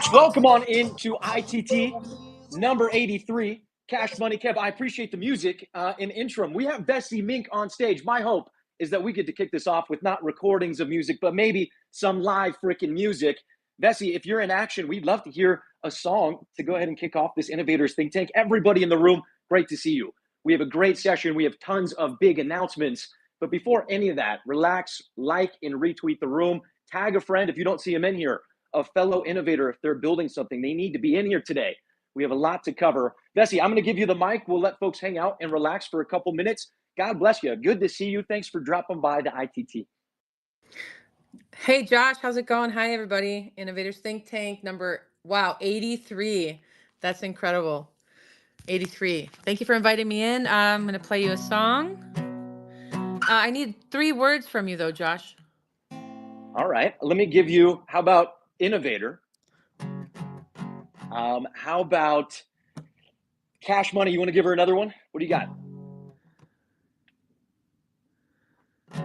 Folks, welcome on into ITT number 83. Cash Money Kev, I appreciate the music in interim. We have Bessie Mink on stage. My hope is that we get to kick this off with not recordings of music, but maybe some live freaking music. Bessie, if you're in action, we'd love to hear a song to go ahead and kick off this Innovators Think Tank. Everybody in the room, great to see you. We have a great session. We have tons of big announcements. But before any of that, relax, like, and retweet the room. Tag a friend if you don't see him in here. A fellow innovator, if they're building something, they need to be in here today. We have a lot to cover. Bessie, I'm going to give you the mic. We'll let folks hang out and relax for a couple minutes. God bless you. Good to see you. Thanks for dropping by the ITT. Hey, Josh, how's it going? Hi, everybody. Innovators Think Tank number, 83. That's incredible. 83. Thank you for inviting me in. I'm going to play you a song. I need 3 words from you, though, Josh. All right. Let me give you, how about innovator? How about Cash Money? You want to give her another one? What do you got?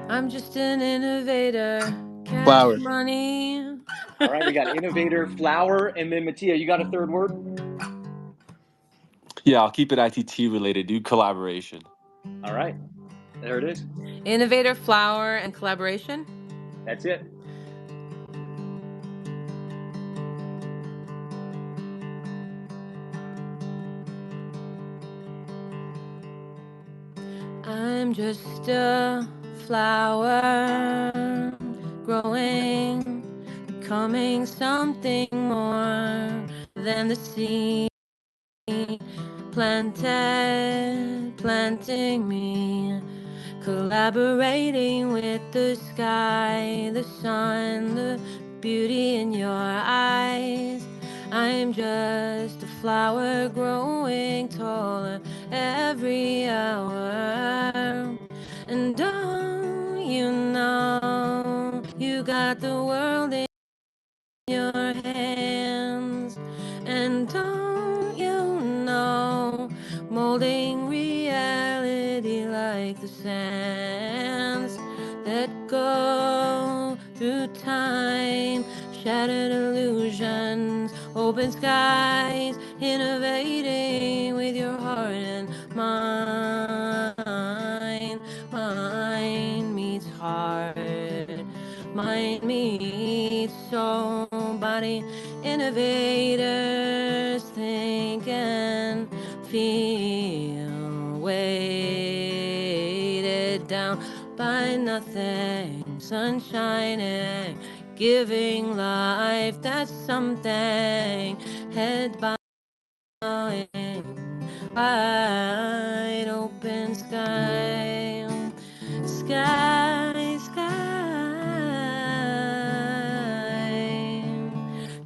I'm just an innovator. Cash Flowers. Money. All right. We got innovator, flower, and then Mattia, you got a third word? Yeah, I'll keep it ITT related. Do collaboration. All right. There it is. Innovator, flower, and collaboration. That's it. I'm just a flower growing, becoming something more than the seed planting me, collaborating with the sky, the sun, the beauty in your eyes. I'm just a flower growing taller every hour. And don't you know you got the world in your hands? And don't you know molding reality like the sands that go through time, shattered illusions, open skies, innovating with your heart and mind. Mind meets heart, mind meets soul, body. Innovators think and feel, weighted down by nothing, sun shining, giving life. That's something. Head bowing, wide open sky, sky, sky.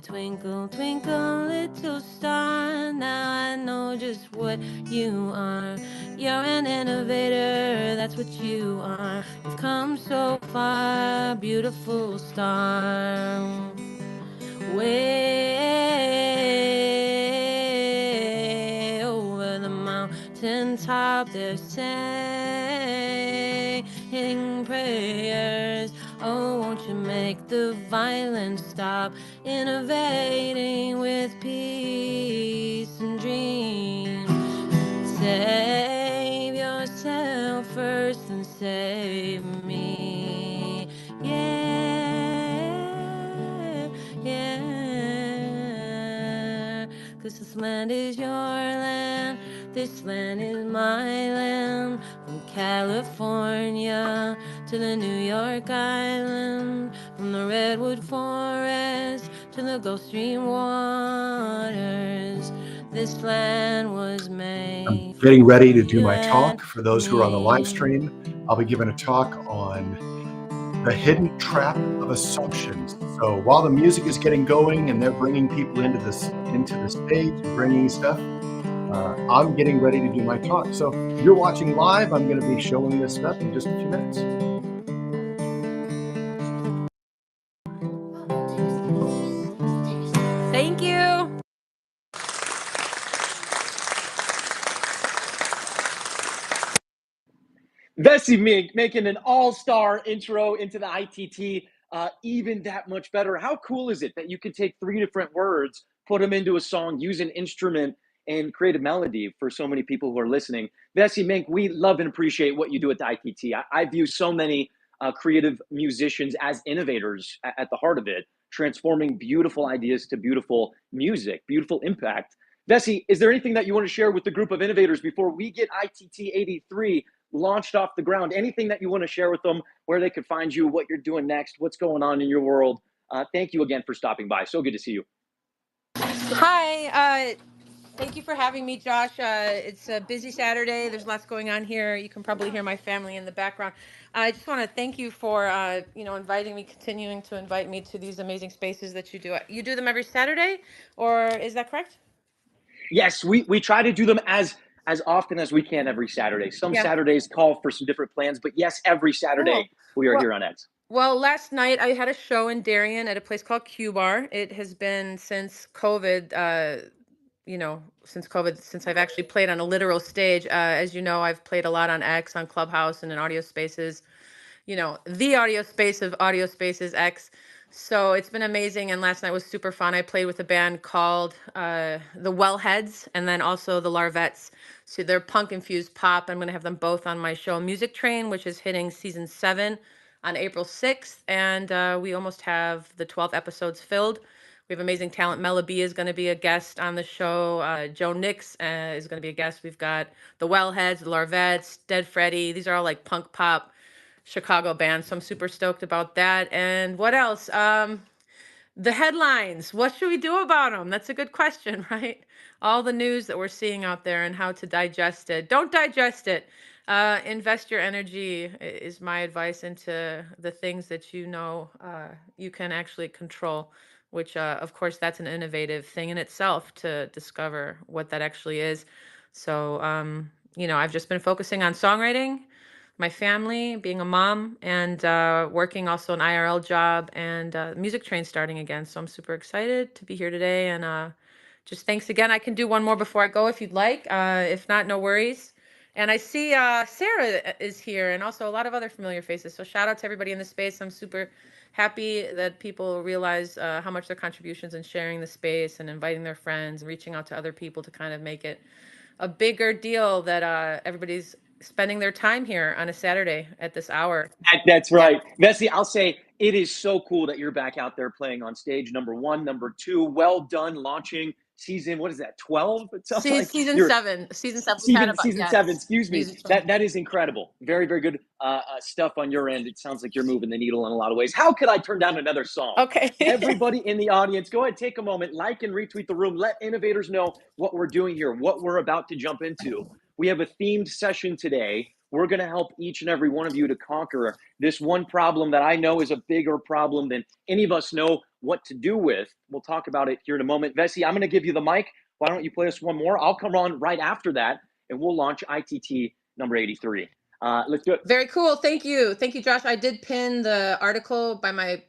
Twinkle, twinkle, little star. Now I know just what you are. You're an innovator, that's what you are. You've come so far, beautiful star. Way over the mountain top, they're saying prayers. Oh, won't you make the violence stop? Innovating with peace and dreams. Save yourself first and save me. Yeah, yeah. 'Cause this land is your land, this land is my land. From California to the New York Island, from the redwood forest to the Gulf Stream waters, this land was made. I'm getting ready to do my talk. For those who are on the live stream, I'll be giving a talk on the hidden trap of assumptions. So while the music is getting going and they're bringing people into the stage and bringing stuff, I'm getting ready to do my talk. So if you're watching live, I'm going to be showing this stuff in just a few minutes. Thank you. Bessie Mink making an all-star intro into the ITT. even that much better. How cool is it that you can take three different words, put them into a song, use an instrument, and create a melody for so many people who are listening? Vessi Mink, we love and appreciate what you do at the ITT. I view so many creative musicians as innovators at the heart of it, transforming beautiful ideas to beautiful music, beautiful impact. Vessi, is there anything that you want to share with the group of innovators before we get ITT 83 launched off the ground? Anything that you want to share with them, where they could find you, what you're doing next, what's going on in your world? Thank you again for stopping by. So good to see you. Hi. Thank you for having me, Josh. It's a busy Saturday. There's lots going on here. You can probably hear my family in the background. I just want to thank you for, inviting me, continuing to invite me to these amazing spaces that you do. You do them every Saturday, or is that correct? Yes, we try to do them as often as we can every Saturday. Some Yeah. Saturdays call for some different plans, but yes, every Saturday Cool. we are Well, here on X. Well, last night I had a show in Darien at a place called Q Bar. It has been since COVID, since I've actually played on a literal stage. As you know, I've played a lot on X, on Clubhouse, and in audio spaces, the audio space of audio spaces X. So it's been amazing. And last night was super fun. I played with a band called the Wellheads and then also the Larvettes. So they're punk infused pop. I'm going to have them both on my show Music Train, which is hitting season 7 on April 6th. And we almost have the 12 episodes filled. We have amazing talent. Mela B is going to be a guest on the show. Joe Nix is going to be a guest. We've got the Wellheads, the Larvettes, Dead Freddy. These are all like punk pop Chicago band, so I'm super stoked about that. And what else? The headlines. What should we do about them? That's a good question, right? All the news that we're seeing out there and how to digest it. Don't digest it. Invest your energy is my advice into the things that you can actually control, which of course that's an innovative thing in itself to discover what that actually is. So I've just been focusing on songwriting, my family, being a mom, and working also an IRL job and music train starting again. So I'm super excited to be here today. And just thanks again. I can do one more before I go if you'd like. If not, no worries. And I see Sarah is here and also a lot of other familiar faces. So shout out to everybody in the space. I'm super happy that people realize how much their contributions and sharing the space and inviting their friends and reaching out to other people to kind of make it a bigger deal that everybody's spending their time here on a Saturday at this hour. That's Yeah. right. Vessi, I'll say it is so cool that you're back out there playing on stage. Number one. Number two, well done launching season, what is that, 12? It sounds like Season you're 7. Season 7. We've had about, season 7, yes. excuse me. Music. That is incredible. Very, very good stuff on your end. It sounds like you're moving the needle in a lot of ways. How could I turn down another song? Okay. Everybody in the audience, go ahead, take a moment, like and retweet the room. Let innovators know what we're doing here, what we're about to jump into. We have a themed session today. We're going to help each and every one of you to conquer this one problem that I know is a bigger problem than any of us know what to do with. We'll talk about it here in a moment. Vessi, I'm going to give you the mic. Why don't you play us one more? I'll come on right after that, and we'll launch ITT number 83. Let's do it. Very cool. Thank you. Thank you, Josh. I did pin the article by my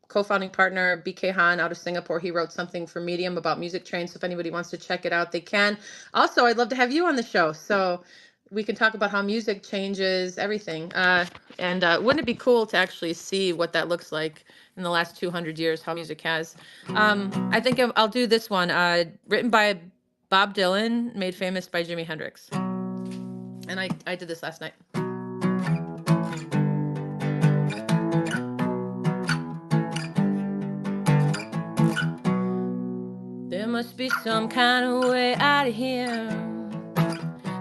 co-founding partner, BK Han, out of Singapore. He wrote something for Medium about Music Train. So if anybody wants to check it out, they can. Also, I'd love to have you on the show. So we can talk about how music changes everything. And wouldn't it be cool to actually see what that looks like in the last 200 years, how music has. I think I'll do this one, written by Bob Dylan, made famous by Jimi Hendrix. And I did this last night. There must be some kind of way out of here,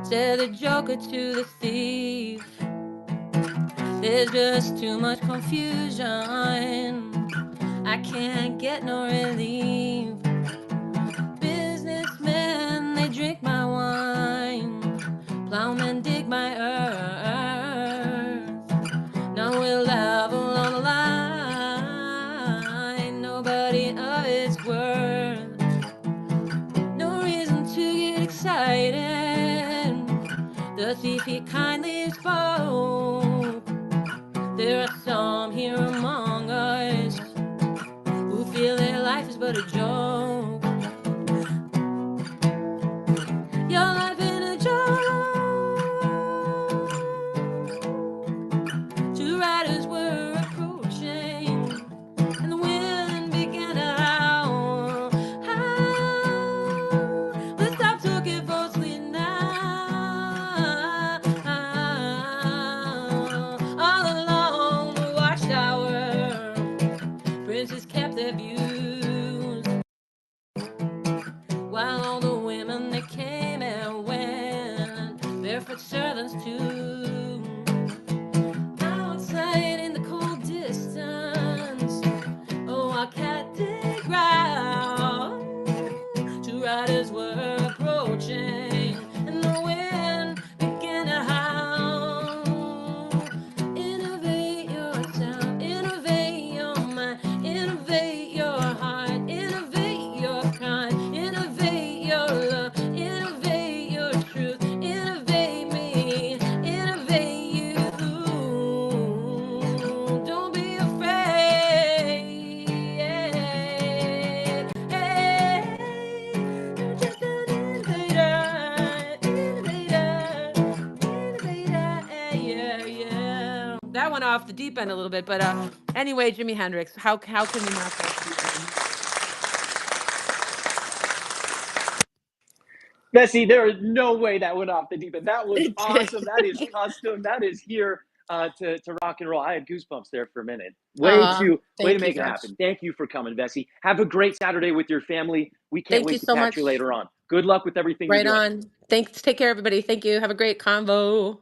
said the joker to the thief. There's just too much confusion, I can't get no relief. Businessmen, they drink my wine, plowmen dig my earth. Now we'll laugh along the line, nobody of its worth. No reason to get excited, the thief he kindly spoke. There are some here among us who feel their life is but a joke. Your life in a joke. Two riders were approaching, off the deep end a little bit. But anyway, Jimi Hendrix, how can we not go off the deep end? Bessie, there is no way that went off the deep end. That was awesome. That is custom. That is here to rock and roll. I had goosebumps there for a minute. Way to make it happen. Thank you for coming, Bessie. Have a great Saturday with your family. We can't wait to catch you later on. Good luck with everything you're doing. Right on. Thanks. Take care, everybody. Thank you. Have a great convo.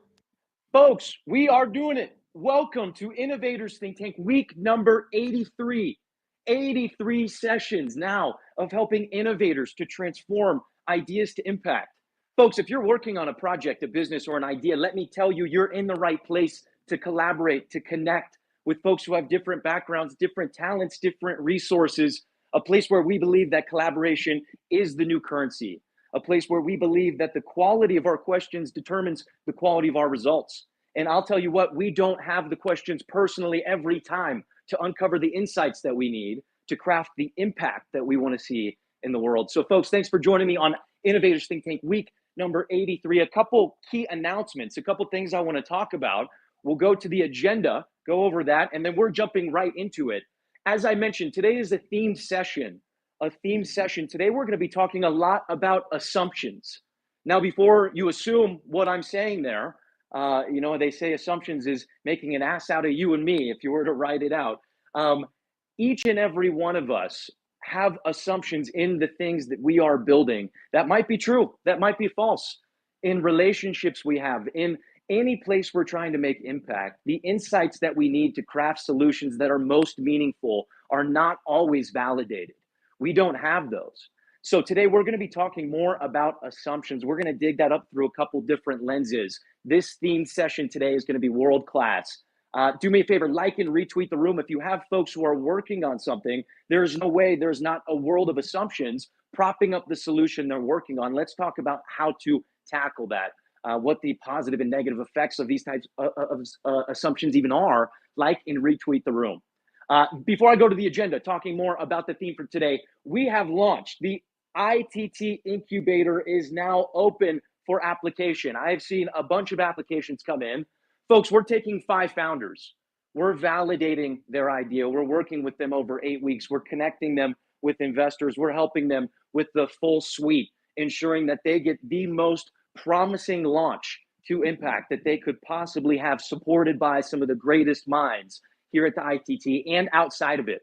Folks, we are doing it. Welcome to Innovators Think Tank, week number 83. 83 sessions now of helping innovators to transform ideas to impact. Folks, if you're working on a project, a business, or an idea, let me tell you, you're in the right place to collaborate, to connect with folks who have different backgrounds, different talents, different resources, a place where we believe that collaboration is the new currency, a place where we believe that the quality of our questions determines the quality of our results. And I'll tell you what, we don't have the questions personally every time to uncover the insights that we need to craft the impact that we want to see in the world. So folks, thanks for joining me on Innovators Think Tank week number 83. A couple key announcements, a couple things I want to talk about. We'll go to the agenda, go over that, and then we're jumping right into it. As I mentioned, today is a themed session. Today we're going to be talking a lot about assumptions. Now, before you assume what I'm saying there, they say assumptions is making an ass out of you and me, if you were to write it out. Each and every one of us have assumptions in the things that we are building that might be true, that might be false, in relationships we have, in any place we're trying to make impact. The insights that we need to craft solutions that are most meaningful are not always validated. We don't have those. So today we're going to be talking more about assumptions. We're going to dig that up through a couple different lenses. This themed session today is going to be world class. Do me a favor, like and retweet the room. If you have folks who are working on something, there's no way there's not a world of assumptions propping up the solution they're working on. Let's talk about how to tackle that, what the positive and negative effects of these types of assumptions even are. Like and retweet the room. Before I go to the agenda, talking more about the theme for today, we have launched the ITT Incubator is now open for application. I've seen a bunch of applications come in. Folks, we're taking 5 founders. We're validating their idea. We're working with them over 8 weeks. We're connecting them with investors. We're helping them with the full suite, ensuring that they get the most promising launch to impact that they could possibly have, supported by some of the greatest minds here at the ITT and outside of it.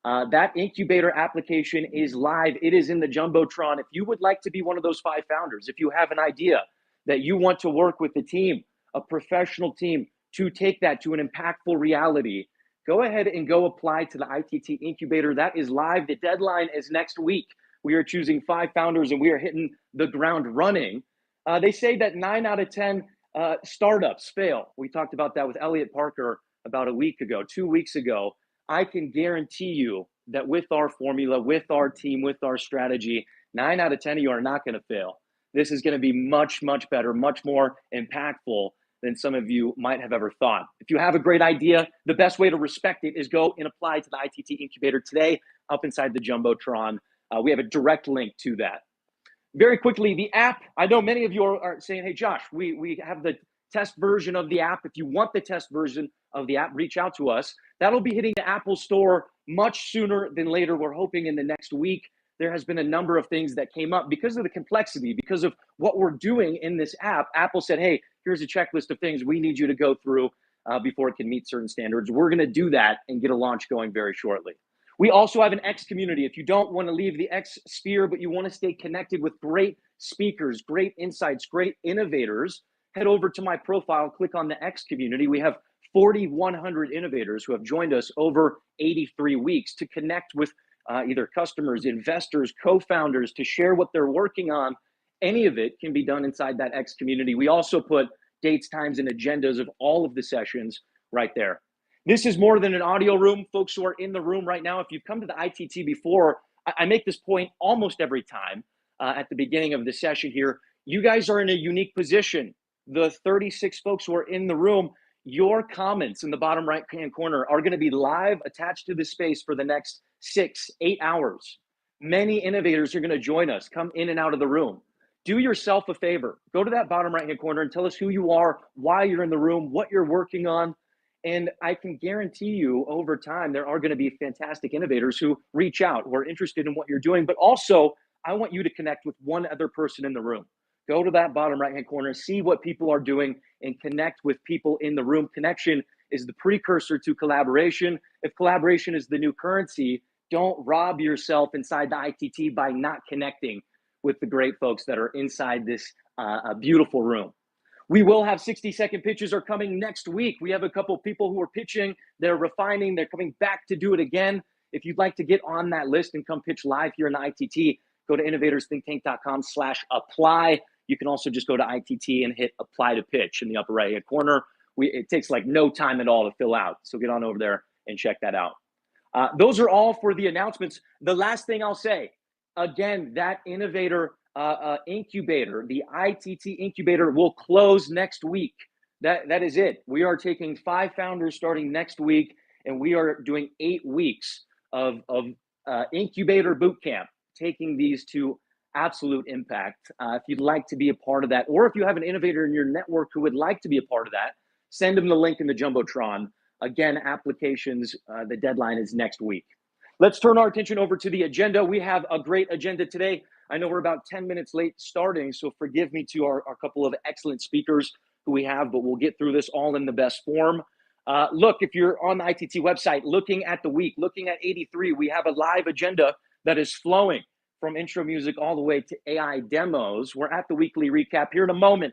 That incubator application is live. It is in the Jumbotron. If you would like to be one of those 5 founders, if you have an idea that you want to work with the team, a professional team, to take that to an impactful reality, go ahead and go apply to the ITT Incubator. That is live. The deadline is next week. We are choosing 5 founders and we are hitting the ground running. They say that 9 out of 10 startups fail. We talked about that with Elliot Parker about a week ago, 2 weeks ago. I can guarantee you that with our formula, with our team, with our strategy, 9 out of 10 of you are not going to fail. This is going to be much, much better, much more impactful than some of you might have ever thought. If you have a great idea, the best way to respect it is go and apply to the ITT Incubator today up inside the Jumbotron. We have a direct link to that. Very quickly, the app. I know many of you are saying, hey, Josh, we have the test version of the app. If you want the test version of the app, reach out to us. That'll be hitting the Apple Store much sooner than later. We're hoping in the next week. There has been a number of things that came up because of the complexity, because of what we're doing in this app. Apple said, hey, here's a checklist of things we need you to go through before it can meet certain standards. We're going to do that and get a launch going very shortly. We also have an X community. If you don't want to leave the X sphere, but you want to stay connected with great speakers, great insights, great innovators, head over to my profile, click on the X community. We have 4,100 innovators who have joined us over 83 weeks to connect with either customers, investors, co-founders, to share what they're working on. Any of it can be done inside that X community. We also put dates, times, and agendas of all of the sessions right there. This is more than an audio room. Folks who are in the room right now, if you've come to the ITT before, I make this point almost every time at the beginning of the session here. You guys are in a unique position. The 36 folks who are in the room, your comments in the bottom right-hand corner are going to be live attached to the space for the next 6-8 hours. Many innovators are going to join us, come in and out of the room. Do yourself a favor. Go to that bottom right-hand corner and tell us who you are, why you're in the room, what you're working on, And I can guarantee you over time, there are going to be fantastic innovators who reach out, who are interested in what you're doing. But also, I want you to connect with one other person in the room. Go to that bottom right-hand corner, see what people are doing, and connect with people in the room. Connection is the precursor to collaboration. If collaboration is the new currency, don't rob yourself inside the ITT by not connecting with the great folks that are inside this beautiful room. We will have 60-second pitches are coming next week. We have a couple of people who are pitching. They're refining. They're coming back to do it again. If you'd like to get on that list and come pitch live here in the ITT, go to innovatorsthinktank.com/apply. You can also just go to ITT and hit apply to pitch in the upper right-hand corner. It takes like no time at all to fill out. So get on over there and check that out. Those are all for the announcements. The last thing I'll say, again, that innovator incubator, the ITT incubator, will close next week. That is it. We are taking 5 founders starting next week, and we are doing 8 weeks of incubator boot camp, taking these to absolute impact. If you'd like to be a part of that, or if you have an innovator in your network who would like to be a part of that, send them the link in the Jumbotron. Again, applications, the deadline is next week. Let's turn our attention over to the agenda. We have a great agenda today. I know we're about 10 minutes late starting, so forgive me to our couple of excellent speakers who we have, but we'll get through this all in the best form. Look, if you're on the ITT website, looking at the week, looking at 83, we have a live agenda that is flowing from intro music all the way to AI demos. We're at the weekly recap here in a moment.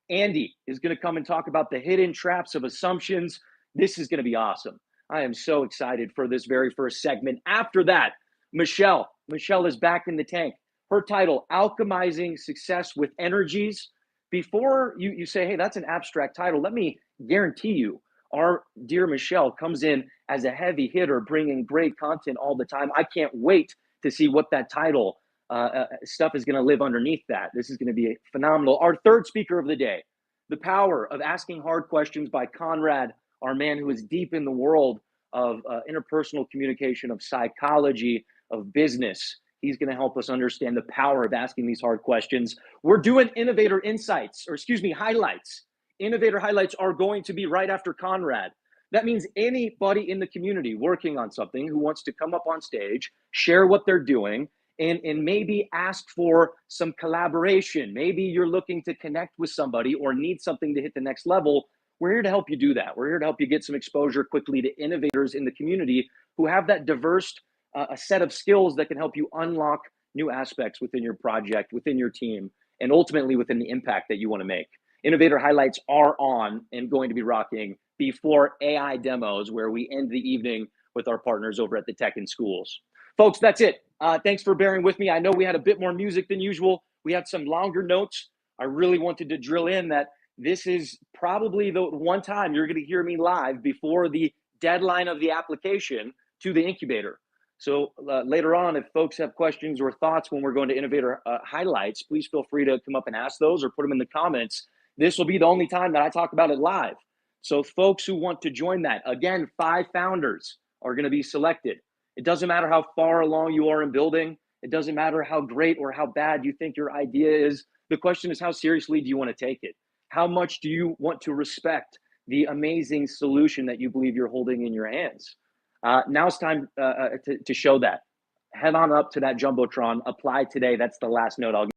Andy is going to come and talk about the hidden traps of assumptions. This is going to be awesome. I am so excited for this very first segment. After that, Michelle is back in the tank. Her title, Alchemizing Success with Energies. Before you say, hey, that's an abstract title, let me guarantee you, our dear Michelle comes in as a heavy hitter, bringing great content all the time. I can't wait to see what that title stuff is going to live underneath that. This is going to be phenomenal. Our third speaker of the day, The Power of Asking Hard Questions by Conrad, our man who is deep in the world of interpersonal communication, of psychology, of business. He's going to help us understand the power of asking these hard questions. We're doing innovator insights, highlights. Innovator highlights are going to be right after Conrad. That means anybody in the community working on something who wants to come up on stage, share what they're doing, and maybe ask for some collaboration. Maybe you're looking to connect with somebody or need something to hit the next level. We're here to help you do that. We're here to help you get some exposure quickly to innovators in the community who have that diverse a set of skills that can help you unlock new aspects within your project, within your team, and ultimately within the impact that you want to make. Innovator highlights are on and going to be rocking before AI demos, where we end the evening with our partners over at the Tech in Schools. Folks, that's it. Thanks for bearing with me. I know we had a bit more music than usual. We had some longer notes. I really wanted to drill in that this is probably the one time you're going to hear me live before the deadline of the application to the incubator. So later on, if folks have questions or thoughts when we're going to innovator highlights, please feel free to come up and ask those or put them in the comments. This will be the only time that I talk about it live. So folks who want to join that, again, 5 founders are going to be selected. It doesn't matter how far along you are in building. It doesn't matter how great or how bad you think your idea is. The question is, how seriously do you want to take it? How much do you want to respect the amazing solution that you believe you're holding in your hands? Now it's time to show that. Head on up to that Jumbotron. Apply today. That's the last note I'll give.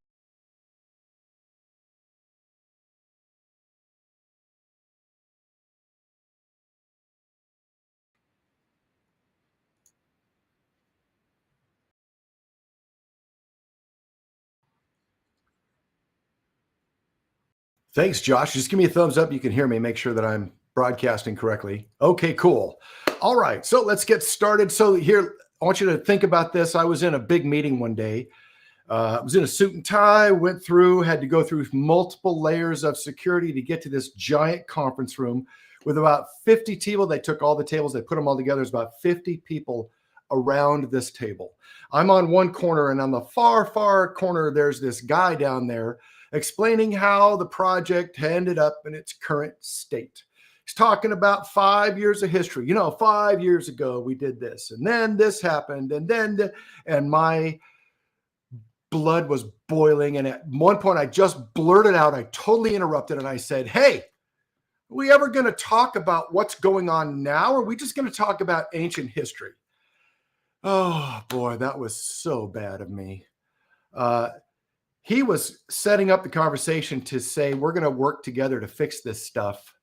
Thanks, Josh. Just give me a thumbs up. You can hear me. Make sure that I'm broadcasting correctly. Okay, cool. All right, so let's get started. So here, I want you to think about this. I was in a big meeting one day. I was in a suit and tie, had to go through multiple layers of security to get to this giant conference room with about 50 people. They took all the tables, they put them all together. There's about 50 people around this table. I'm on one corner, and on the far, far corner, there's this guy down there explaining how the project ended up in its current state. He's talking about 5 years of history. 5 years ago, we did this, and then this happened, and my blood was boiling. And at one point, I just blurted out, I totally interrupted, and I said, hey, we ever going to talk about what's going on now? Or are we just going to talk about ancient history? Oh boy, that was so bad of me. He was setting up the conversation to say, we're going to work together to fix this stuff.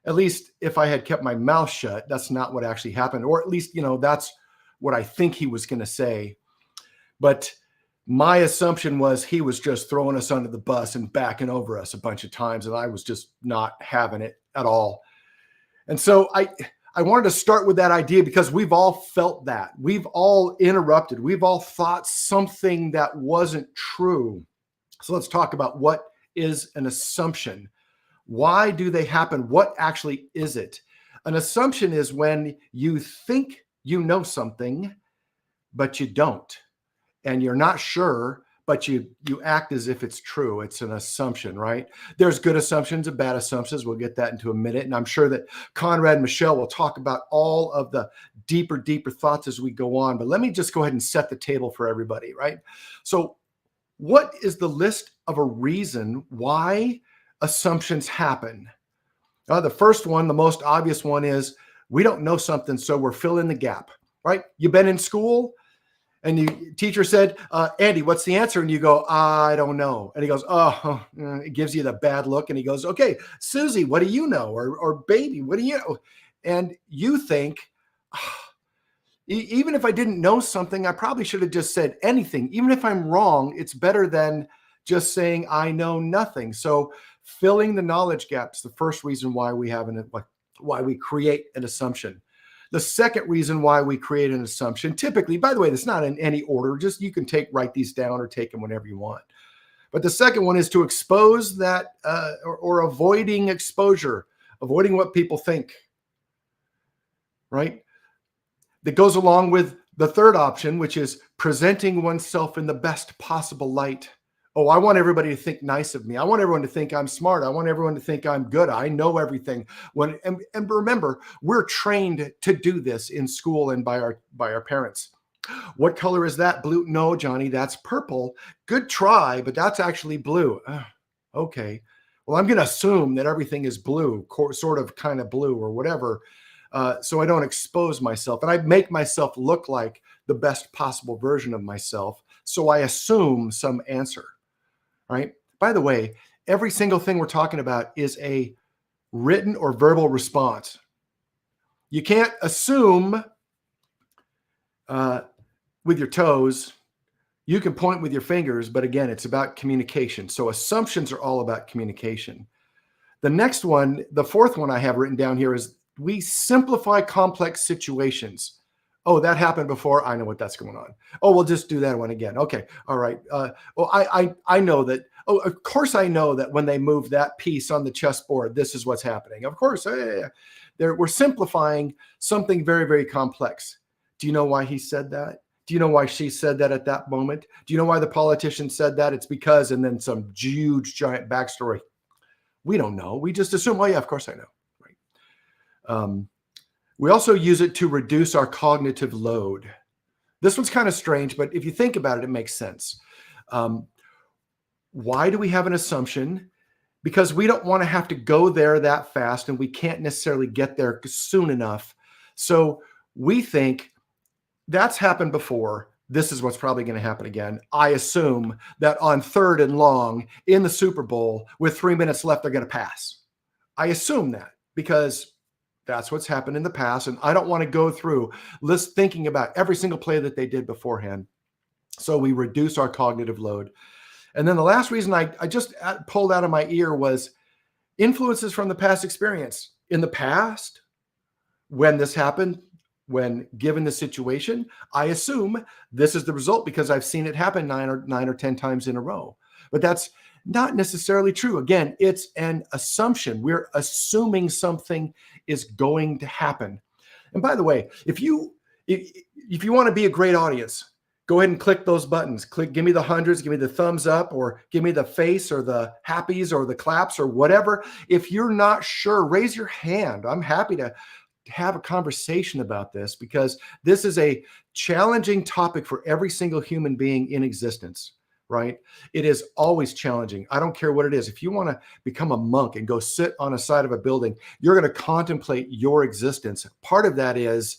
At least if I had kept my mouth shut, that's not what actually happened. Or at least, that's what I think he was going to say. But my assumption was he was just throwing us under the bus and backing over us a bunch of times. And I was just not having it at all. And so I wanted to start with that idea because we've all felt that. We've all interrupted. We've all thought something that wasn't true. So let's talk about what is an assumption. Why do they happen? What actually is it? An assumption is when you think you know something, but you don't. And you're not sure, but you act as if it's true. It's an assumption, right? There's good assumptions and bad assumptions. We'll get that into a minute. And I'm sure that Conrad and Michelle will talk about all of the deeper thoughts as we go on. But let me just go ahead and set the table for everybody, right? So what is the list of a reason why assumptions happen? The first one, the most obvious one, is we don't know something, so we're filling the gap, right? You've been in school and the teacher said, Andy, what's the answer? And you go, I don't know. And he goes, oh, it gives you the bad look. And he goes, okay, Susie, what do you know? Or baby, what do you know? And you think, even if I didn't know something, I probably should have just said anything. Even if I'm wrong, it's better than just saying I know nothing. So filling the knowledge gaps, the first reason why why we create an assumption. The second reason why we create an assumption, typically, by the way, it's not in any order, just you can write these down or take them whenever you want. But the second one is to expose that or avoiding exposure, avoiding what people think, right? That goes along with the third option, which is presenting oneself in the best possible light. Oh, I want everybody to think nice of me. I want everyone to think I'm smart. I want everyone to think I'm good. I know everything. And remember, we're trained to do this in school and by our parents. What color is that? Blue? No, Johnny, that's purple. Good try, but that's actually blue. Okay. Well, I'm going to assume that everything is blue, sort of kind of blue or whatever. So I don't expose myself and I make myself look like the best possible version of myself. So I assume some answer. Right? By the way, every single thing we're talking about is a written or verbal response. You can't assume with your toes. You can point with your fingers, but again, it's about communication. So assumptions are all about communication. The next one, the fourth one I have written down here is we simplify complex situations. Oh, that happened before. I know what that's going on. Oh, we'll just do that one again. Okay. All right. Well, I know that. Oh, of course I know that when they move that piece on the chessboard, this is what's happening. Of course. We're simplifying something very, very complex. Do you know why he said that? Do you know why she said that at that moment? Do you know why the politician said that? It's because, and then some huge, giant backstory. We don't know. We just assume, oh yeah, of course I know. Right. We also use it to reduce our cognitive load. This one's kind of strange, but if you think about it, it makes sense. Why do we have an assumption? Because we don't want to have to go there that fast and we can't necessarily get there soon enough. So we think that's happened before. This is what's probably going to happen again. I assume that on 3rd and long in the Super Bowl with 3 minutes left, they're going to pass. I assume that because that's what's happened in the past. And I don't want to go through thinking about every single play that they did beforehand. So we reduce our cognitive load. And then the last reason I just pulled out of my ear was influences from the past experience. In the past, when this happened, when given the situation, I assume this is the result because I've seen it happen 9 or 10 times in a row. But that's not necessarily true. Again, it's an assumption. We're assuming something is going to happen. And by the way, if you want to be a great audience, go ahead and click those buttons. Give me the hundreds, give me the thumbs up, or give me the face or the happies or the claps or whatever. If you're not sure, raise your hand. I'm happy to have a conversation about this because this is a challenging topic for every single human being in existence, right? It is always challenging. I don't care what it is. If you want to become a monk and go sit on a side of a building, you're going to contemplate your existence. Part of that is,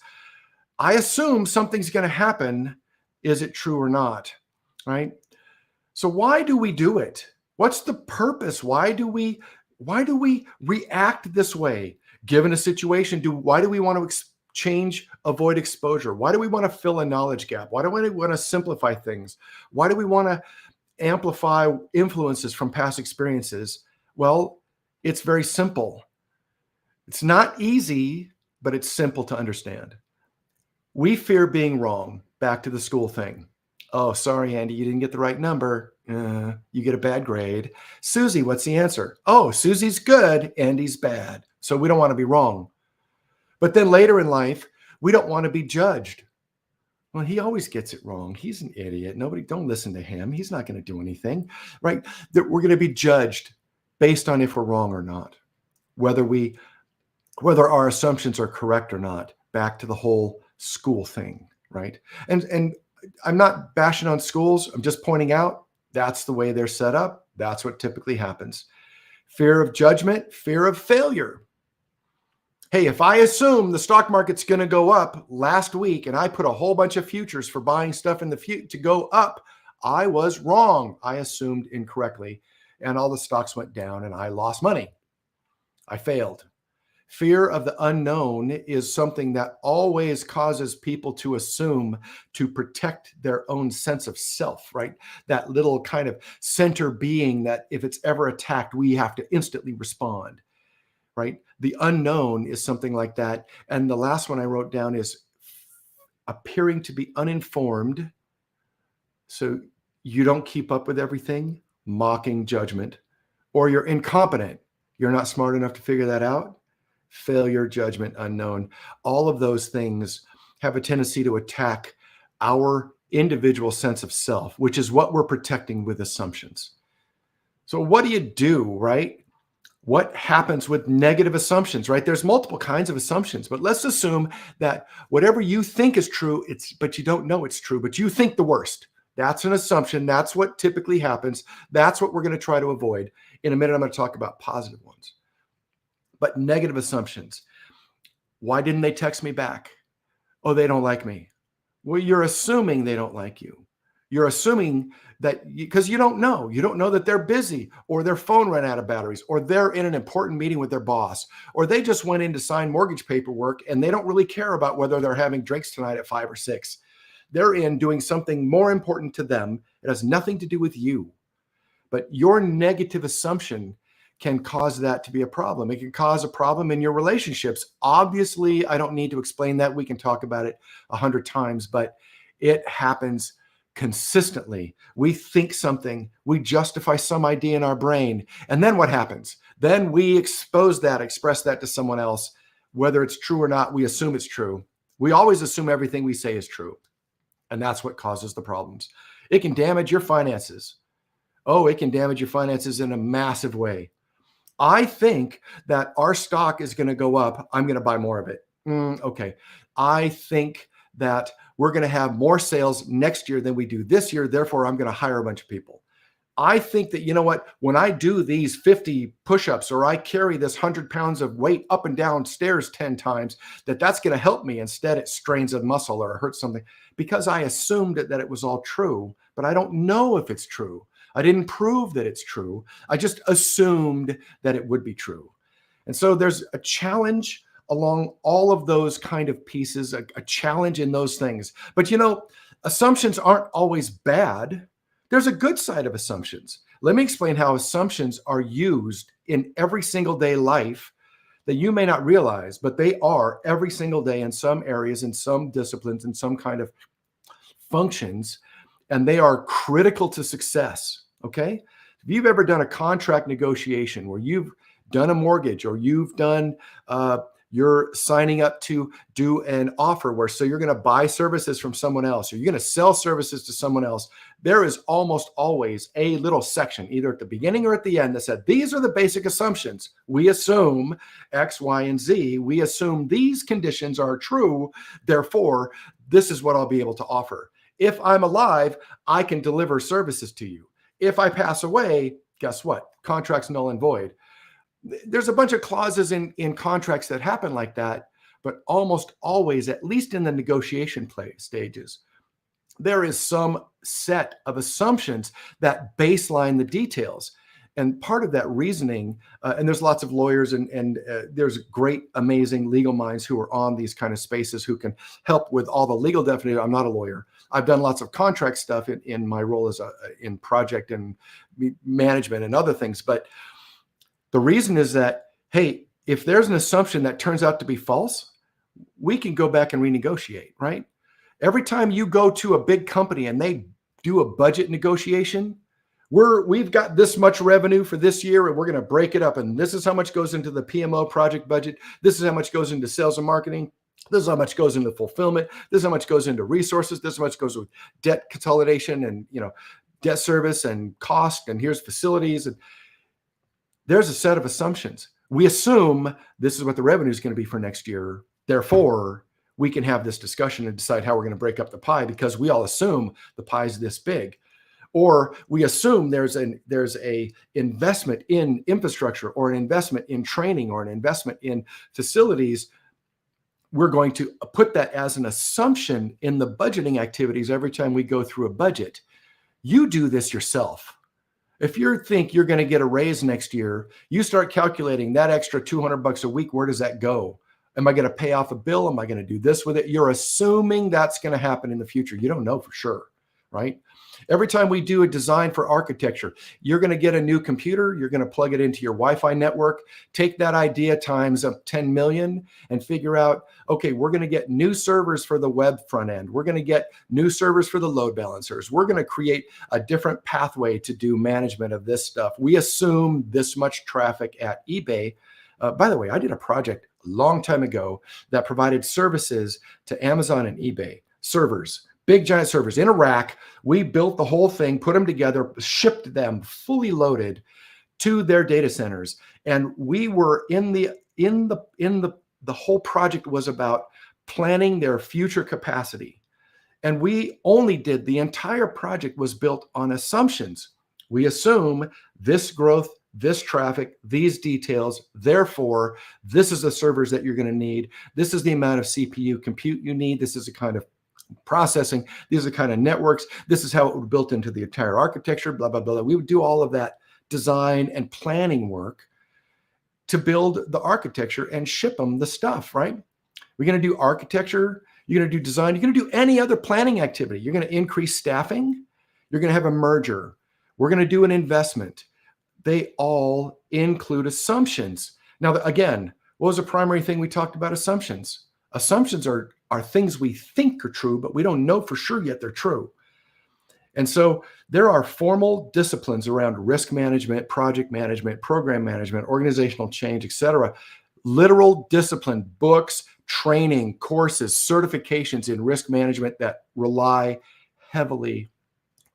I assume something's going to happen. Is it true or not? Right? So why do we do it? What's the purpose? Why do we react this way? Given a situation, why do we want to avoid exposure? Why do we want to fill a knowledge gap? Why do we want to simplify things? Why do we want to amplify influences from past experiences? Well, it's very simple. It's not easy, but it's simple to understand. We fear being wrong. Back to the school thing. Oh, sorry, Andy, you didn't get the right number. You get a bad grade. Susie, what's the answer? Oh, Susie's good, Andy's bad. So we don't want to be wrong. But then later in life, we don't want to be judged. Well, he always gets it wrong. He's an idiot. Don't listen to him. He's not going to do anything, right? That we're going to be judged based on if we're wrong or not, whether our assumptions are correct or not. Back to the whole school thing, right? And I'm not bashing on schools. I'm just pointing out that's the way they're set up. That's what typically happens. Fear of judgment, fear of failure. Hey, if I assume the stock market's going to go up last week and I put a whole bunch of futures for buying stuff in the future to go up, I was wrong. I assumed incorrectly and all the stocks went down and I lost money. I failed. Fear of the unknown is something that always causes people to assume to protect their own sense of self, right? That little kind of center being that if it's ever attacked, we have to instantly respond, right? The unknown is something like that. And the last one I wrote down is appearing to be uninformed. So you don't keep up with everything, mocking judgment, or you're incompetent. You're not smart enough to figure that out. Failure, judgment, unknown. All of those things have a tendency to attack our individual sense of self, which is what we're protecting with assumptions. So what do, right? What happens with negative assumptions, right? There's multiple kinds of assumptions, but let's assume that whatever you think is true, but you don't know it's true, but you think the worst. That's an assumption. That's what typically happens. That's what we're going to try to avoid. In a minute, I'm going to talk about positive ones. But negative assumptions. Why didn't they text me back? Oh, they don't like me. Well, you're assuming they don't like you. You're assuming that because you don't know. You don't know that they're busy or their phone ran out of batteries or they're in an important meeting with their boss or they just went in to sign mortgage paperwork and they don't really care about whether they're having drinks tonight at 5 or 6. They're in doing something more important to them. It has nothing to do with you. But your negative assumption can cause that to be a problem. It can cause a problem in your relationships. Obviously, I don't need to explain that. We can talk about it 100 times, but it happens consistently. We think something, we justify some idea in our brain, and then what happens? Then we express that to someone else. Whether it's true or not, we assume it's true. We always assume everything we say is true, and that's what causes the problems. It can damage your finances. Oh, it can damage your finances in a massive way. I think that our stock is going to go up. I'm going to buy more of it. Okay. I think that we're going to have more sales next year than we do this year. Therefore, I'm going to hire a bunch of people. I think that, you know what, when I do these 50 push-ups or I carry this 100 pounds of weight up and down stairs 10 times, that's going to help me. Instead, it strains a muscle or it hurts something because I assumed that it was all true, but I don't know if it's true. I didn't prove that it's true. I just assumed that it would be true. And so there's a challenge along all of those kind of pieces, a challenge in those things. But, assumptions aren't always bad. There's a good side of assumptions. Let me explain how assumptions are used in every single day life that you may not realize, but they are every single day in some areas, in some disciplines, in some kind of functions. And they are critical to success, okay? If you've ever done a contract negotiation where you've done a mortgage or you've done, you're signing up to do an offer so you're going to buy services from someone else or you're going to sell services to someone else, there is almost always a little section, either at the beginning or at the end, that said, these are the basic assumptions. We assume X, Y, and Z. We assume these conditions are true. Therefore, this is what I'll be able to offer. If I'm alive, I can deliver services to you. If I pass away, guess what? Contract's null and void. There's a bunch of clauses in contracts that happen like that, but almost always, at least in the negotiation stages, there is some set of assumptions that baseline the details. And part of that reasoning, and there's lots of lawyers and there's great, amazing legal minds who are on these kind of spaces who can help with all the legal definition. I'm not a lawyer. I've done lots of contract stuff in my role as in project and management and other things. But the reason is that, hey, if there's an assumption that turns out to be false, we can go back and renegotiate, right? Every time you go to a big company and they do a budget negotiation, we've got this much revenue for this year and we're going to break it up. And this is how much goes into the PMO project budget. This is how much goes into sales and marketing. This is how much goes into fulfillment. This is how much goes into resources. This is how much goes with debt consolidation and, debt service and cost. And here's facilities. And there's a set of assumptions. We assume this is what the revenue is going to be for next year. Therefore, we can have this discussion and decide how we're going to break up the pie because we all assume the pie is this big. Or we assume there's a investment in infrastructure or an investment in training or an investment in facilities. We're going to put that as an assumption in the budgeting activities every time we go through a budget. You do this yourself. If you think you're going to get a raise next year, you start calculating that extra $200 a week. Where does that go? Am I going to pay off a bill? Am I going to do this with it? You're assuming that's going to happen in the future. You don't know for sure, right? Every time we do a design for architecture, you're going to get a new computer. You're going to plug it into your Wi-Fi network. Take that idea times 10 million and figure out, okay, we're going to get new servers for the web front end. We're going to get new servers for the load balancers. We're going to create a different pathway to do management of this stuff. We assume this much traffic at eBay. By the way, I did a project a long time ago that provided services to Amazon and eBay, servers, big giant servers in a rack. We built the whole thing, put them together, shipped them fully loaded to their data centers. And we were the whole project was about planning their future capacity. And we only did, the entire project was built on assumptions. We assume this growth, this traffic, these details, therefore, this is the servers that you're going to need. This is the amount of CPU compute you need. This is the kind of processing. These are the kind of networks. This is how it would be built into the entire architecture, blah, blah, blah. We would do all of that design and planning work to build the architecture and ship them the stuff, right? We're going to do architecture. You're going to do design. You're going to do any other planning activity. You're going to increase staffing. You're going to have a merger. We're going to do an investment. They all include assumptions. Now, again, what was the primary thing we talked about? Assumptions. Assumptions are things we think are true, but we don't know for sure yet they're true. And so there are formal disciplines around risk management, project management, program management, organizational change, etc. Literal discipline, books, training, courses, certifications in risk management that rely heavily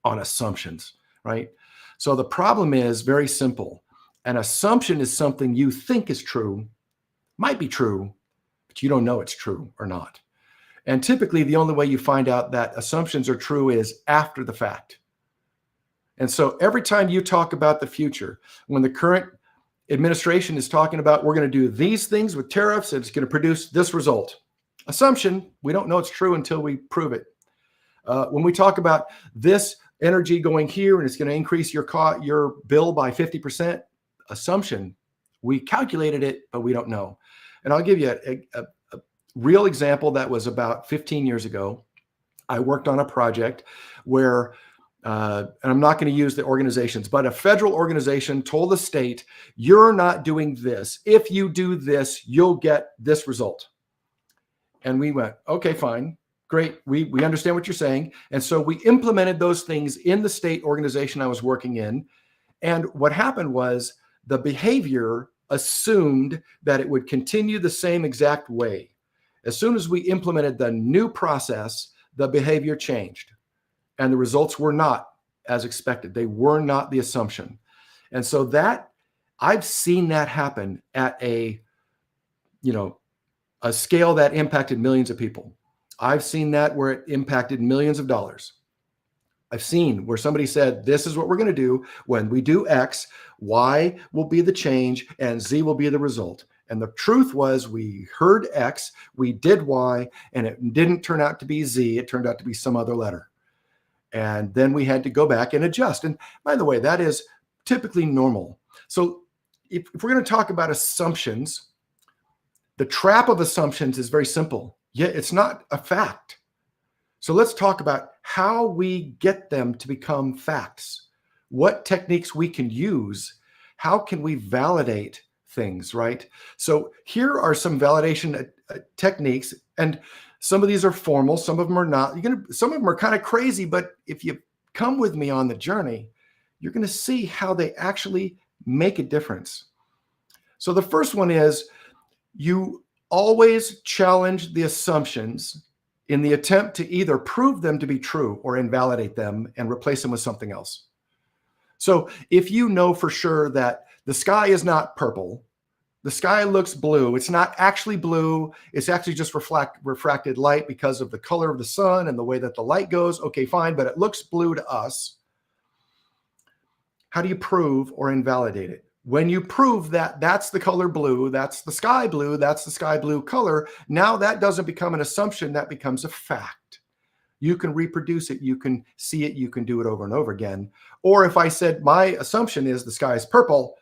on assumptions, right? So the problem is very simple. An assumption is something you think is true, might be true, but you don't know it's true or not. And typically the only way you find out that assumptions are true is after the fact. And so every time you talk about the future, when the current administration is talking about we're going to do these things with tariffs and it's going to produce this result. Assumption, we don't know it's true until we prove it. When we talk about this energy going here and it's going to increase your bill by 50%, assumption, we calculated it, but we don't know. And I'll give you a real example that was about 15 years ago. I worked on a project where, and I'm not going to use the organizations, but a federal organization told the state, you're not doing this. If you do this, you'll get this result. And we went, okay, fine. Great. We understand what you're saying. And so we implemented those things in the state organization I was working in. And what happened was the behavior assumed that it would continue the same exact way. As soon as we implemented the new process, the behavior changed and the results were not as expected. They were not the assumption. And so that I've seen that happen at a scale that impacted millions of people. I've seen that where it impacted millions of dollars. I've seen where somebody said, this is what we're going to do. When we do X, Y will be the change and Z will be the result. And the truth was, we heard X, we did Y, and it didn't turn out to be Z. It turned out to be some other letter. And then we had to go back and adjust. And by the way, that is typically normal. So if we're going to talk about assumptions, the trap of assumptions is very simple. Yet it's not a fact. So let's talk about how we get them to become facts. What techniques we can use. How can we validate things, right? So here are some validation techniques, and some of these are formal, some of them are not. Some of them are kind of crazy, but if you come with me on the journey, you're going to see how they actually make a difference. So the first one is, you always challenge the assumptions in the attempt to either prove them to be true or invalidate them and replace them with something else. So if you know for sure that the sky is not purple, the sky looks blue, it's not actually blue, it's actually just refracted light because of the color of the sun and the way that the light goes, okay, fine, but it looks blue to us. How do you prove or invalidate it? When you prove that that's the color blue, that's the sky blue color, now that doesn't become an assumption, that becomes a fact. You can reproduce it, you can see it, you can do it over and over again. Or if I said my assumption is the sky is purple,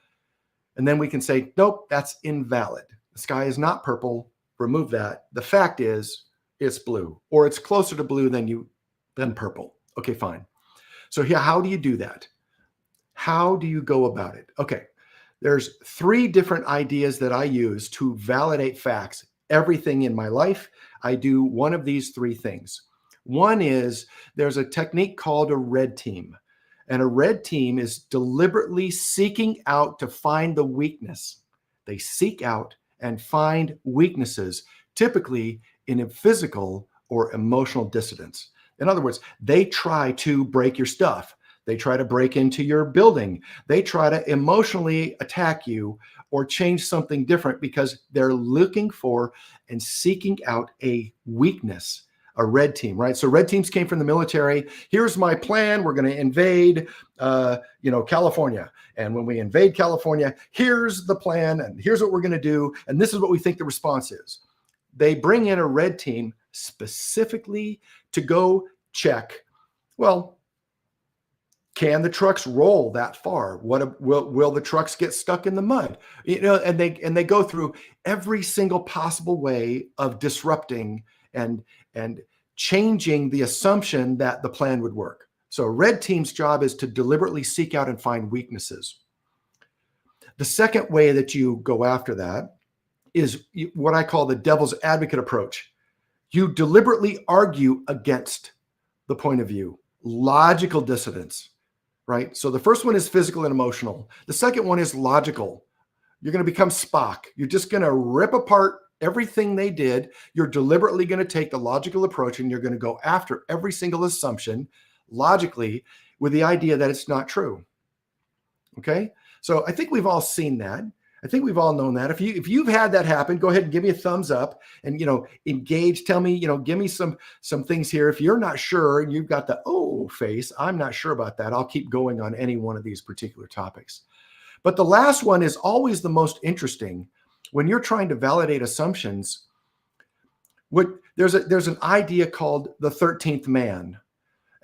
and then we can say, nope, that's invalid. The sky is not purple, remove that. The fact is it's blue, or it's closer to blue than purple. Okay, fine. So here, how do you do that? How do you go about it? Okay. There's 3 different ideas that I use to validate facts. Everything in my life, I do one of these 3 things. One is, there's a technique called a red team. And a red team is deliberately seeking out to find the weakness. They seek out and find weaknesses, typically in a physical or emotional dissidence. In other words, they try to break your stuff. They try to break into your building. They try to emotionally attack you or change something different because they're looking for and seeking out a weakness, a red team, right? So red teams came from the military. Here's my plan. We're going to invade, California. And when we invade California, here's the plan and here's what we're going to do. And this is what we think the response is. They bring in a red team specifically to go check, well, can the trucks roll that far? Will the trucks get stuck in the mud? And they go through every single possible way of disrupting and changing the assumption that the plan would work. So red team's job is to deliberately seek out and find weaknesses. The second way that you go after that is what I call the devil's advocate approach. You deliberately argue against the point of view, logical dissonance. Right? So the first one is physical and emotional. The second one is logical. You're going to become Spock. You're just going to rip apart everything they did. You're deliberately going to take the logical approach and you're going to go after every single assumption logically with the idea that it's not true. Okay? So I think we've all seen that. I think we've all known that. If you've had that happen, go ahead and give me a thumbs up and, engage, tell me, give me some things here. If you're not sure and you've got the, oh, face, I'm not sure about that. I'll keep going on any one of these particular topics. But the last one is always the most interesting. When you're trying to validate assumptions, there's an idea called the 13th man.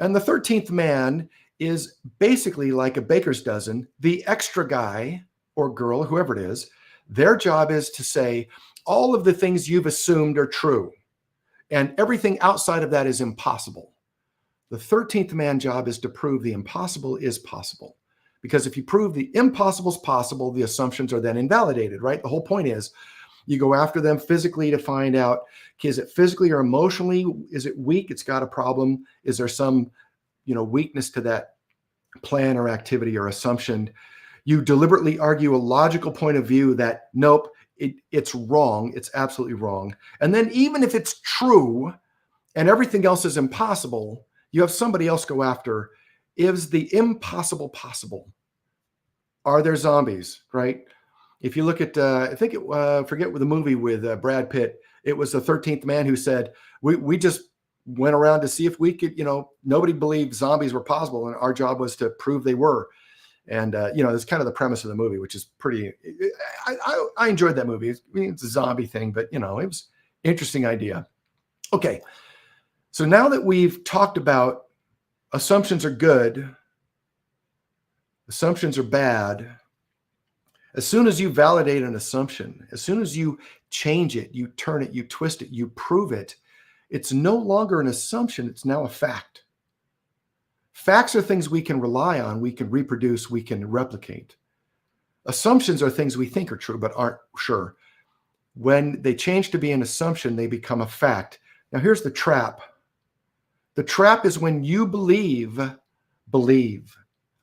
And the 13th man is basically like a baker's dozen, the extra guy or girl, whoever it is. Their job is to say all of the things you've assumed are true and everything outside of that is impossible. The 13th man job is to prove the impossible is possible. Because if you prove the impossible is possible, the assumptions are then invalidated, right? The whole point is you go after them physically to find out, is it physically or emotionally? Is it weak? It's got a problem. Is there some, weakness to that plan or activity or assumption? You deliberately argue a logical point of view that, nope, it's wrong. It's absolutely wrong. And then even if it's true and everything else is impossible, you have somebody else go after, is the impossible possible? Are there zombies, right? If you look at, forget the movie with Brad Pitt, It was the 13th man who said, we just went around to see if we could, nobody believed zombies were possible, and our job was to prove they were. And, it's kind of the premise of the movie, which is pretty, I enjoyed that movie. It's a zombie thing, but, it was an interesting idea. Okay. So now that we've talked about assumptions are good, assumptions are bad, as soon as you validate an assumption, as soon as you change it, you turn it, you twist it, you prove it, it's no longer an assumption, it's now a fact. Facts are things we can rely on, we can reproduce, we can replicate. Assumptions are things we think are true but aren't sure. When they change to be an assumption, they become a fact. Now here's the trap. The trap is when you believe,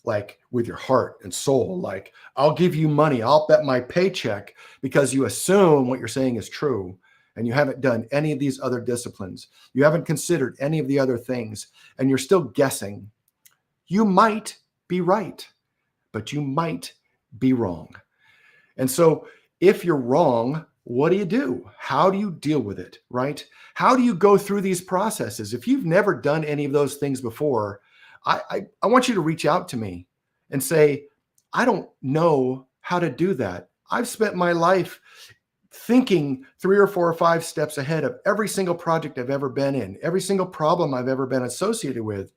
like with your heart and soul, like I'll give you money, I'll bet my paycheck, because you assume what you're saying is true. And you haven't done any of these other disciplines. You haven't considered any of the other things, and you're still guessing. You might be right, but you might be wrong. And so if you're wrong, what do? How do you deal with it, right? How do you go through these processes? If you've never done any of those things before, I want you to reach out to me and say, I don't know how to do that. I've spent my life thinking 3 or 4 or 5 steps ahead of every single project I've ever been in, every single problem I've ever been associated with.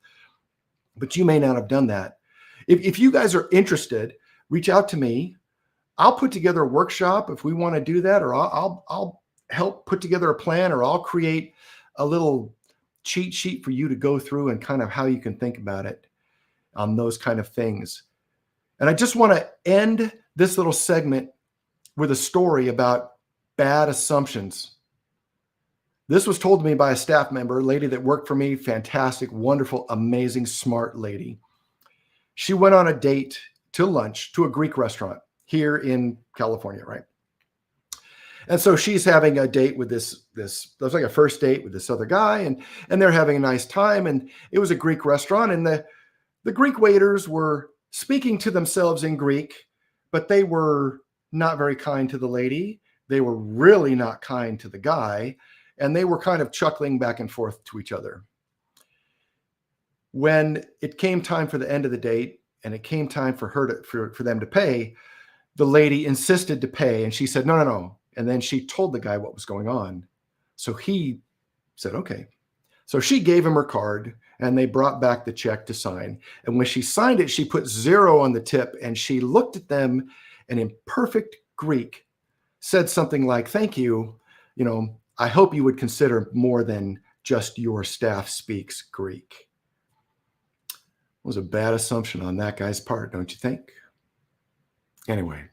But you may not have done that. If you guys are interested, reach out to me. I'll put together a workshop if we want to do that, or I'll help put together a plan, or I'll create a little cheat sheet for you to go through and kind of how you can think about it on those kind of things. And I just want to end this little segment with a story about bad assumptions. This was told to me by a staff member, a lady that worked for me, fantastic, wonderful, amazing, smart lady. She went on a date to lunch to a Greek restaurant here in California, right? And so she's having a date with this looks like a first date with this other guy, and they're having a nice time. And it was a Greek restaurant, and the Greek waiters were speaking to themselves in Greek, but they were not very kind to the lady. They were really not kind to the guy, and they were kind of chuckling back and forth to each other. When it came time for the end of the date, and it came time for them to pay, the lady insisted to pay, and she said, no. And then she told the guy what was going on. So he said, okay. So she gave him her card, and they brought back the check to sign. And when she signed it, she put 0 on the tip, and she looked at them and in perfect Greek said something like, thank you. I hope you would consider more than just your staff speaks Greek. It was a bad assumption on that guy's part, don't you think? Anyway,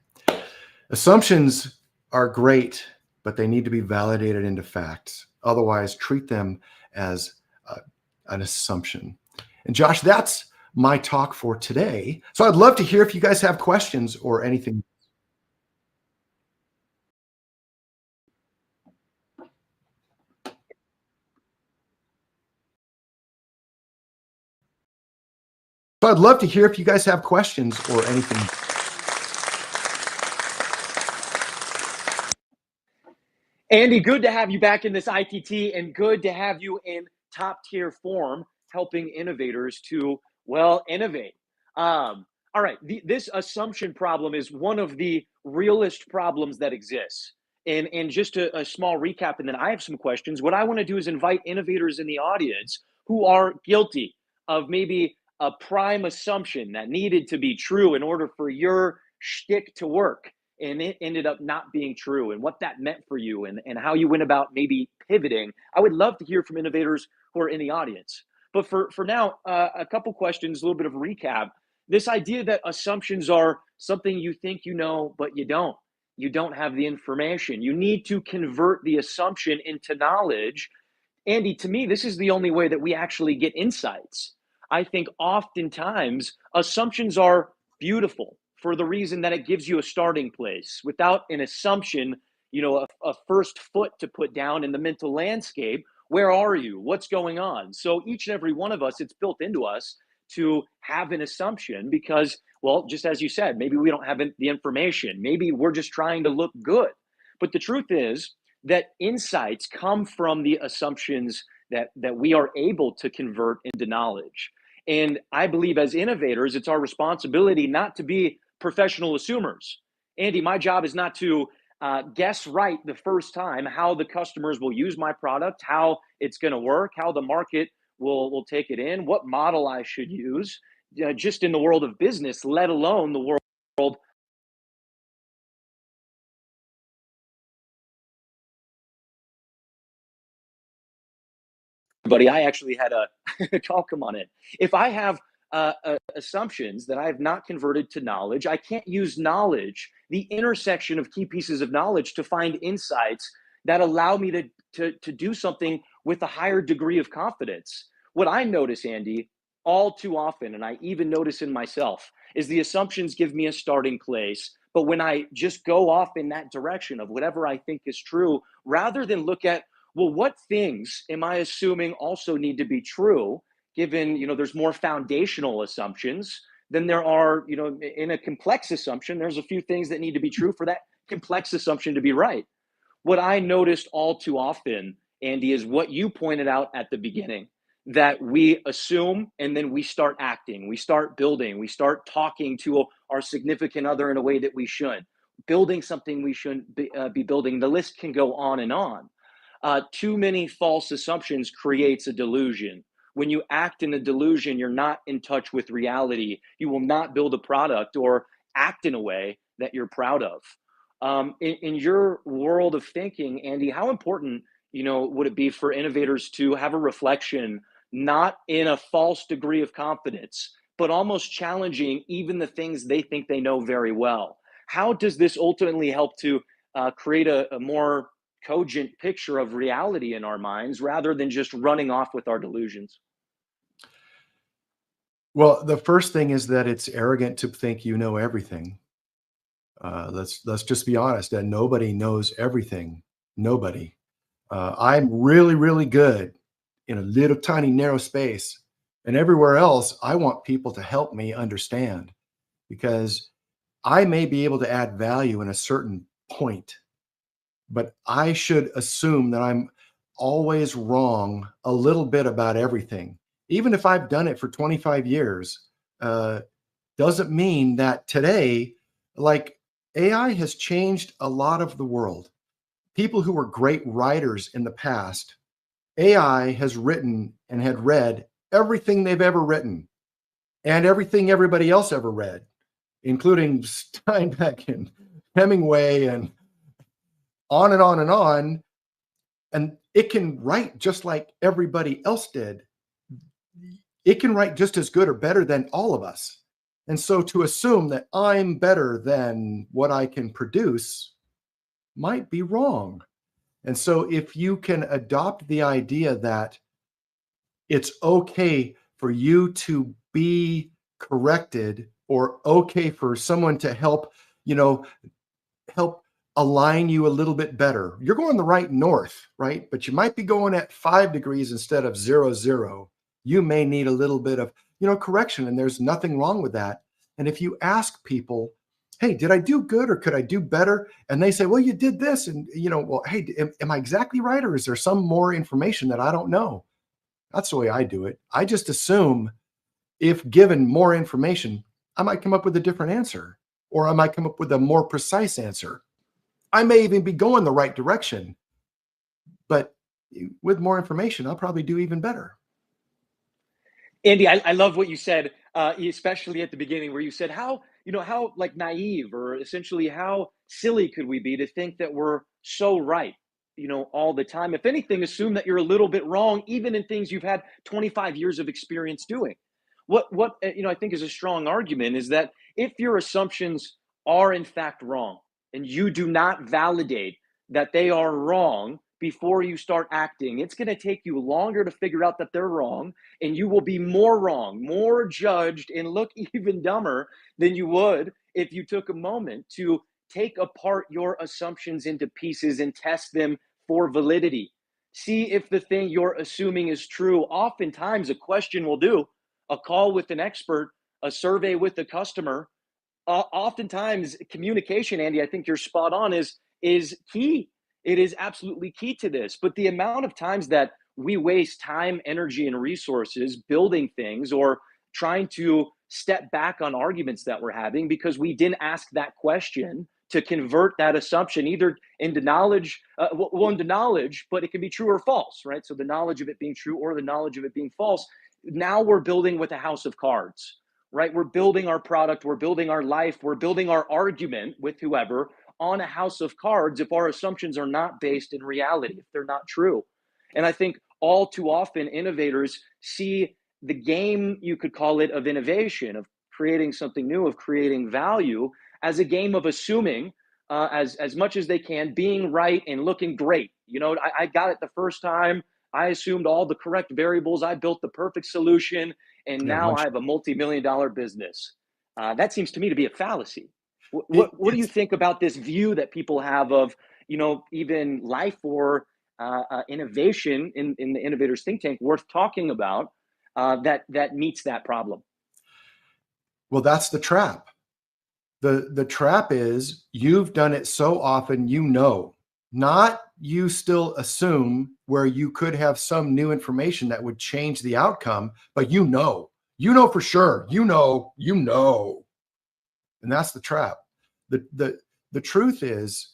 assumptions are great, but they need to be validated into facts. Otherwise, treat them as an assumption. And Josh, that's my talk for today. So I'd love to hear if you guys have questions or anything. So I'd love to hear if you guys have questions or anything. Andy, good to have you back in this ITT, and good to have you in top tier form, helping innovators to, innovate. All right, this assumption problem is one of the realest problems that exists. And just a small recap, and then I have some questions. What I want to do is invite innovators in the audience who are guilty of maybe a prime assumption that needed to be true in order for your shtick to work, and it ended up not being true, and what that meant for you, and how you went about maybe pivoting. I would love to hear from innovators who are in the audience. But for now, a couple questions, a little bit of a recap. This idea that assumptions are something you think you know, but you don't. You don't have the information. You need to convert the assumption into knowledge. Andy, to me, this is the only way that we actually get insights. I think oftentimes assumptions are beautiful for the reason that it gives you a starting place. Without an assumption, a first foot to put down in the mental landscape, where are you? What's going on? So each and every one of us, it's built into us to have an assumption because, just as you said, maybe we don't have the information. Maybe we're just trying to look good. But the truth is, that insights come from the assumptions that we are able to convert into knowledge. And I believe as innovators, it's our responsibility not to be professional assumers. Andy, my job is not to guess right the first time how the customers will use my product, how it's going to work, how the market will take it in, what model I should use, just in the world of business, let alone the world. Buddy, I actually had a call come on in. If I have assumptions that I have not converted to knowledge, I can't use knowledge, the intersection of key pieces of knowledge, to find insights that allow me to do something with a higher degree of confidence. What I notice, Andy, all too often, and I even notice in myself, is the assumptions give me a starting place. But when I just go off in that direction of whatever I think is true, rather than look at, well, what things am I assuming also need to be true, given, there's more foundational assumptions than there are, in a complex assumption, there's a few things that need to be true for that complex assumption to be right. What I noticed all too often, Andy, is what you pointed out at the beginning, that we assume and then we start acting, we start building, we start talking to our significant other in a way that we should, building something we shouldn't be building. The list can go on and on. Too many false assumptions creates a delusion. When you act in a delusion, you're not in touch with reality. You will not build a product or act in a way that you're proud of. In your world of thinking, Andy, how important, would it be for innovators to have a reflection, not in a false degree of confidence, but almost challenging even the things they think they know very well? How does this ultimately help to create a more cogent picture of reality in our minds rather than just running off with our delusions? Well, the first thing is that it's arrogant to think you know everything. Let's just be honest, that nobody knows everything. Nobody. I'm really, really good in a little tiny narrow space, and everywhere else, I want people to help me understand, because I may be able to add value in a certain point, but I should assume that I'm always wrong a little bit about everything. Even if I've done it for 25 years, doesn't mean that today, like, AI has changed a lot of the world. People who were great writers in the past, AI has written and had read everything they've ever written and everything everybody else ever read, including Steinbeck and Hemingway and on and on and on. And it can write just like everybody else did. It can write just as good or better than all of us. And so to assume that I'm better than what I can produce might be wrong. And so if you can adopt the idea that it's okay for you to be corrected, or okay for someone to help, help align you a little bit better. You're going the right north, right? But you might be going at 5 degrees instead of 0, 0. You may need a little bit of, correction, and there's nothing wrong with that. And if you ask people, hey, did I do good or could I do better? And they say, well, you did this. And, well, hey, am I exactly right? Or is there some more information that I don't know? That's the way I do it. I just assume if given more information, I might come up with a different answer, or I might come up with a more precise answer. I may even be going the right direction, but with more information, I'll probably do even better. Andy, I love what you said, especially at the beginning, where you said how like naive, or essentially how silly could we be to think that we're so right, all the time. If anything, assume that you're a little bit wrong, even in things you've had 25 years of experience doing. What I think is a strong argument is that if your assumptions are in fact wrong, and you do not validate that they are wrong before you start acting, it's going to take you longer to figure out that they're wrong, and you will be more wrong, more judged, and look even dumber than you would if you took a moment to take apart your assumptions into pieces and test them for validity. See if the thing you're assuming is true. Oftentimes, a question will do, a call with an expert, a survey with a customer. Oftentimes, communication, Andy, I think you're spot on, is key. It is absolutely key to this. But the amount of times that we waste time, energy, and resources building things or trying to step back on arguments that we're having because we didn't ask that question to convert that assumption either into knowledge, into knowledge, but it can be true or false, right? So the knowledge of it being true or the knowledge of it being false. Now we're building with a house of cards, right? We're building our product, we're building our life, we're building our argument with whoever on a house of cards if our assumptions are not based in reality, if they're not true. And I think all too often innovators see the game, you could call it, of innovation, of creating something new, of creating value, as a game of assuming as much as they can, being right and looking great. You know, I got it the first time. I assumed all the correct variables. I built the perfect solution, and Yeah, now I have a multi-million-dollar business. That seems to me to be a fallacy. What do you think about this view that people have of, you know, even life or innovation in the innovators think tank worth talking about that meets that problem? well, that's the trap. The trap is you've done it so often, you know, not you still assume where you could have some new information that would change the outcome, but you know for sure, you know, and that's the trap. The truth is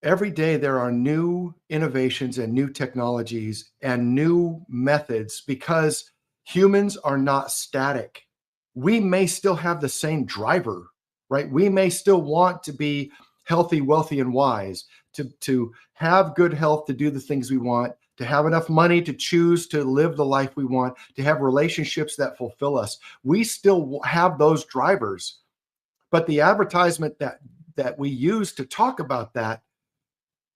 every day there are new innovations and new technologies and new methods because humans are not static. We may still have the same driver, right? We may still want to be healthy, wealthy, and wise, to have good health, to do the things we want, to have enough money to choose to live the life we want, to have relationships that fulfill us. We still have those drivers. But the advertisement that we use to talk about that,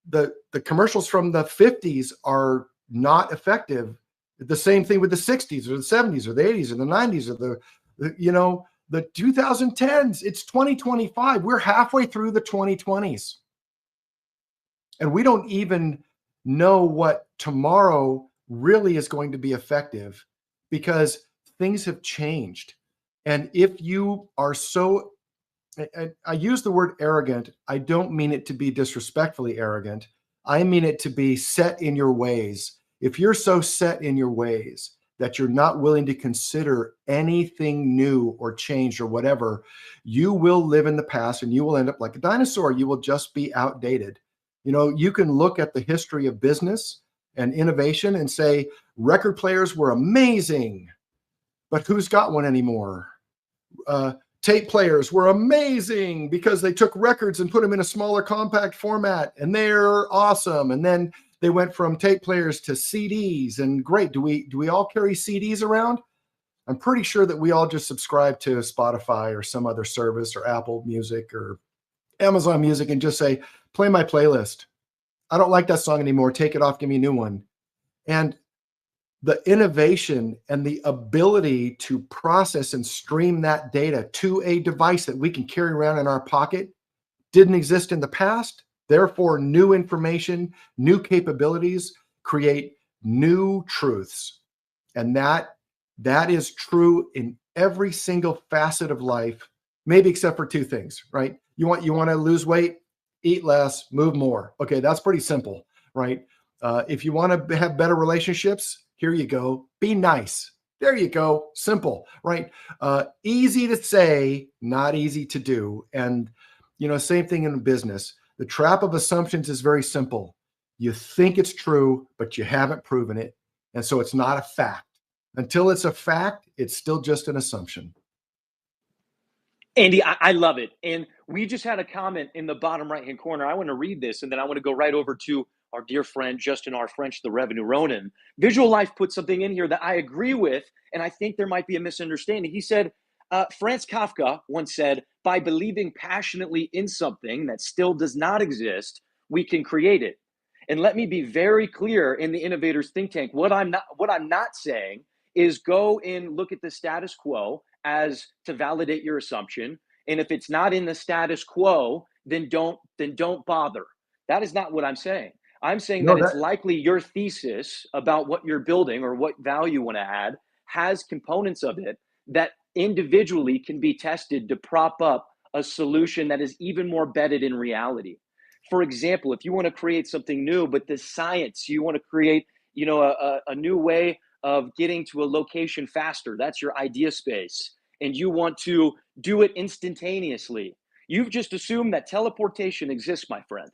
the commercials from the 50s are not effective. The same thing with the 60s or the 70s or the 80s or the 90s or the 2010s. It's 2025. We're halfway through the 2020s. And we don't even know what tomorrow really is going to be effective because things have changed. And if you are so, I use the word arrogant, I don't mean it to be disrespectfully arrogant. I mean it to be set in your ways. If you're so set in your ways that you're not willing to consider anything new or change or whatever, you will live in the past and you will end up like a dinosaur. You will just be outdated. You know, you can look at the history of business and innovation and say record players were amazing, but who's got one anymore? Tape players were amazing because they took records and put them in a smaller compact format and they're awesome. And then they went from tape players to CDs, and great. Do we all carry CDs around? I'm pretty sure that we all just subscribe to Spotify or some other service or Apple Music or Amazon Music and just say, play my playlist. I don't like that song anymore. Take it off. Give me a new one. And the innovation and the ability to process and stream that data to a device that we can carry around in our pocket didn't exist in the past. Therefore, new information, new capabilities create new truths. And that is true in every single facet of life, maybe except for two things, right? You want to lose weight, eat less, move more. Okay, that's pretty simple, right? If you want to have better relationships, here you go. Be nice. There you go. Simple, right? Easy to say, not easy to do. And, you know, same thing in business. The trap of assumptions is very simple. You think it's true, but you haven't proven it. And so it's not a fact. Until it's a fact, it's still just an assumption. Andy, I love it. And we just had a comment in the bottom right-hand corner. I want to read this, and then I want to go right over to our dear friend, Justin R. French, the Revenue Ronin. Visual Life put something in here that I agree with, and I think there might be a misunderstanding. He said, Franz Kafka once said, by believing passionately in something that still does not exist, we can create it. And let me be very clear in the Innovators Think Tank. What I'm not saying is go and look at the status quo as to validate your assumption. And if it's not in the status quo, then don't bother. That is not what I'm saying. I'm saying that it's likely your thesis about what you're building or what value you want to add has components of it that individually can be tested to prop up a solution that is even more bedded in reality. For example, if you want to create something new, but the science, you want to create, a new way of getting to a location faster. That's your idea space. And you want to do it instantaneously. You've just assumed that teleportation exists, my friend.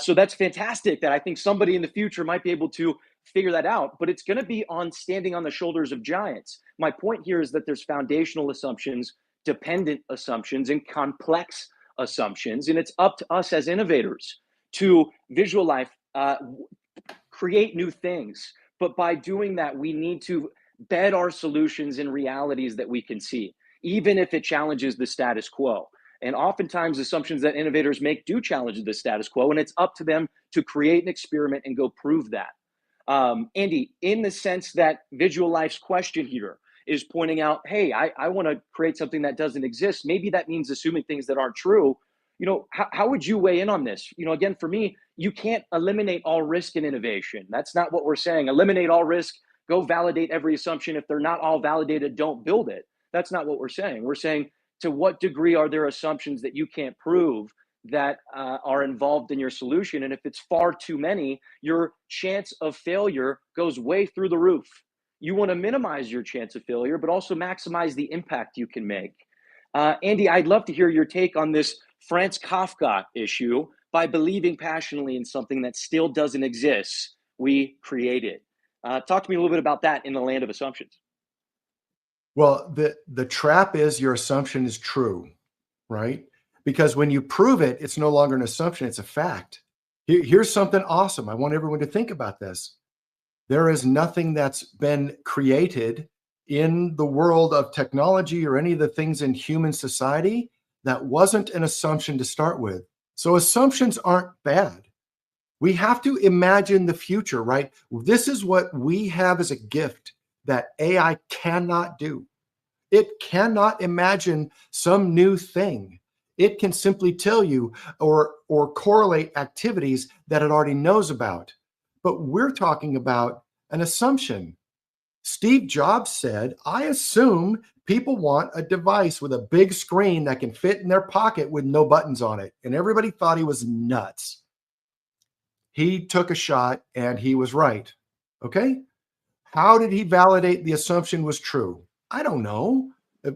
So that's fantastic that I think somebody in the future might be able to figure that out, but it's going to be on standing on the shoulders of giants. My point here is that there's foundational assumptions, dependent assumptions, and complex assumptions. And it's up to us as innovators to visualize, create new things. But by doing that, we need to bed our solutions in realities that we can see, even if it challenges the status quo. And oftentimes, assumptions that innovators make do challenge the status quo, and it's up to them to create an experiment and go prove that. Andy, in the sense that Visual Life's question here is pointing out, hey, I want to create something that doesn't exist. Maybe that means assuming things that aren't true. How would you weigh in on this? Again, for me, you can't eliminate all risk in innovation. That's not what we're saying. Eliminate all risk, go validate every assumption. If they're not all validated, don't build it. That's not what we're saying. We're saying, to what degree are there assumptions that you can't prove that are involved in your solution? And if it's far too many, your chance of failure goes way through the roof. You want to minimize your chance of failure, but also maximize the impact you can make. Andy, I'd love to hear your take on this Franz Kafka issue. By believing passionately in something that still doesn't exist, we create it. Talk to me a little bit about that in the land of assumptions. Well, the trap is your assumption is true, right? Because when you prove it, it's no longer an assumption, it's a fact. Here's something awesome. I want everyone to think about this. There is nothing that's been created in the world of technology or any of the things in human society that wasn't an assumption to start with. So assumptions aren't bad. We have to imagine the future, right? This is what we have as a gift that AI cannot do. It cannot imagine some new thing. It can simply tell you or correlate activities that it already knows about. But we're talking about an assumption. Steve Jobs said, I assume people want a device with a big screen that can fit in their pocket with no buttons on it. And everybody thought he was nuts. He took a shot and he was right. Okay? How did he validate the assumption was true? I don't know.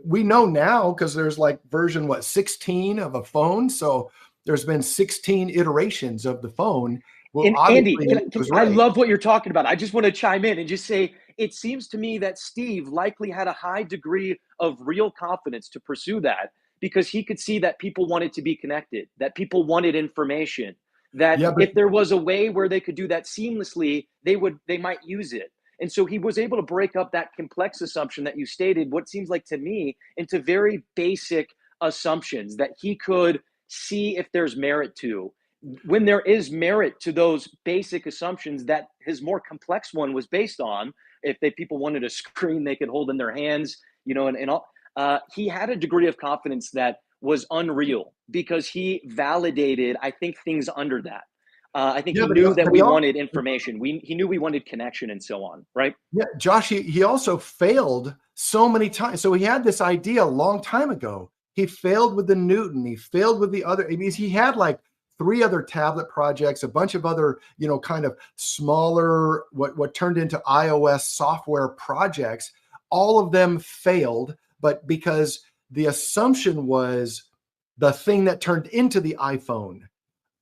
We know now because there's like version 16 of a phone. So there's been 16 iterations of the phone. Well, and obviously, Andy, I love what you're talking about. I just want to chime in and just say, it seems to me that Steve likely had a high degree of real confidence to pursue that because he could see that people wanted to be connected, that people wanted information, that if there was a way where they could do that seamlessly, they might use it. And so he was able to break up that complex assumption that you stated, what seems like to me, into very basic assumptions that he could see if there's merit to. When there is merit to those basic assumptions that his more complex one was based on, if people wanted a screen they could hold in their hands, and all, he had a degree of confidence that was unreal because he validated, I think, things under that. I think he knew that we wanted information. He knew we wanted connection and so on, right? Yeah, Josh, he also failed so many times. So he had this idea a long time ago. He failed with the Newton. He failed with the other. I mean, he had like 3 other tablet projects, a bunch of other, kind of smaller, what turned into iOS software projects. All of them failed, but because the assumption was the thing that turned into the iPhone.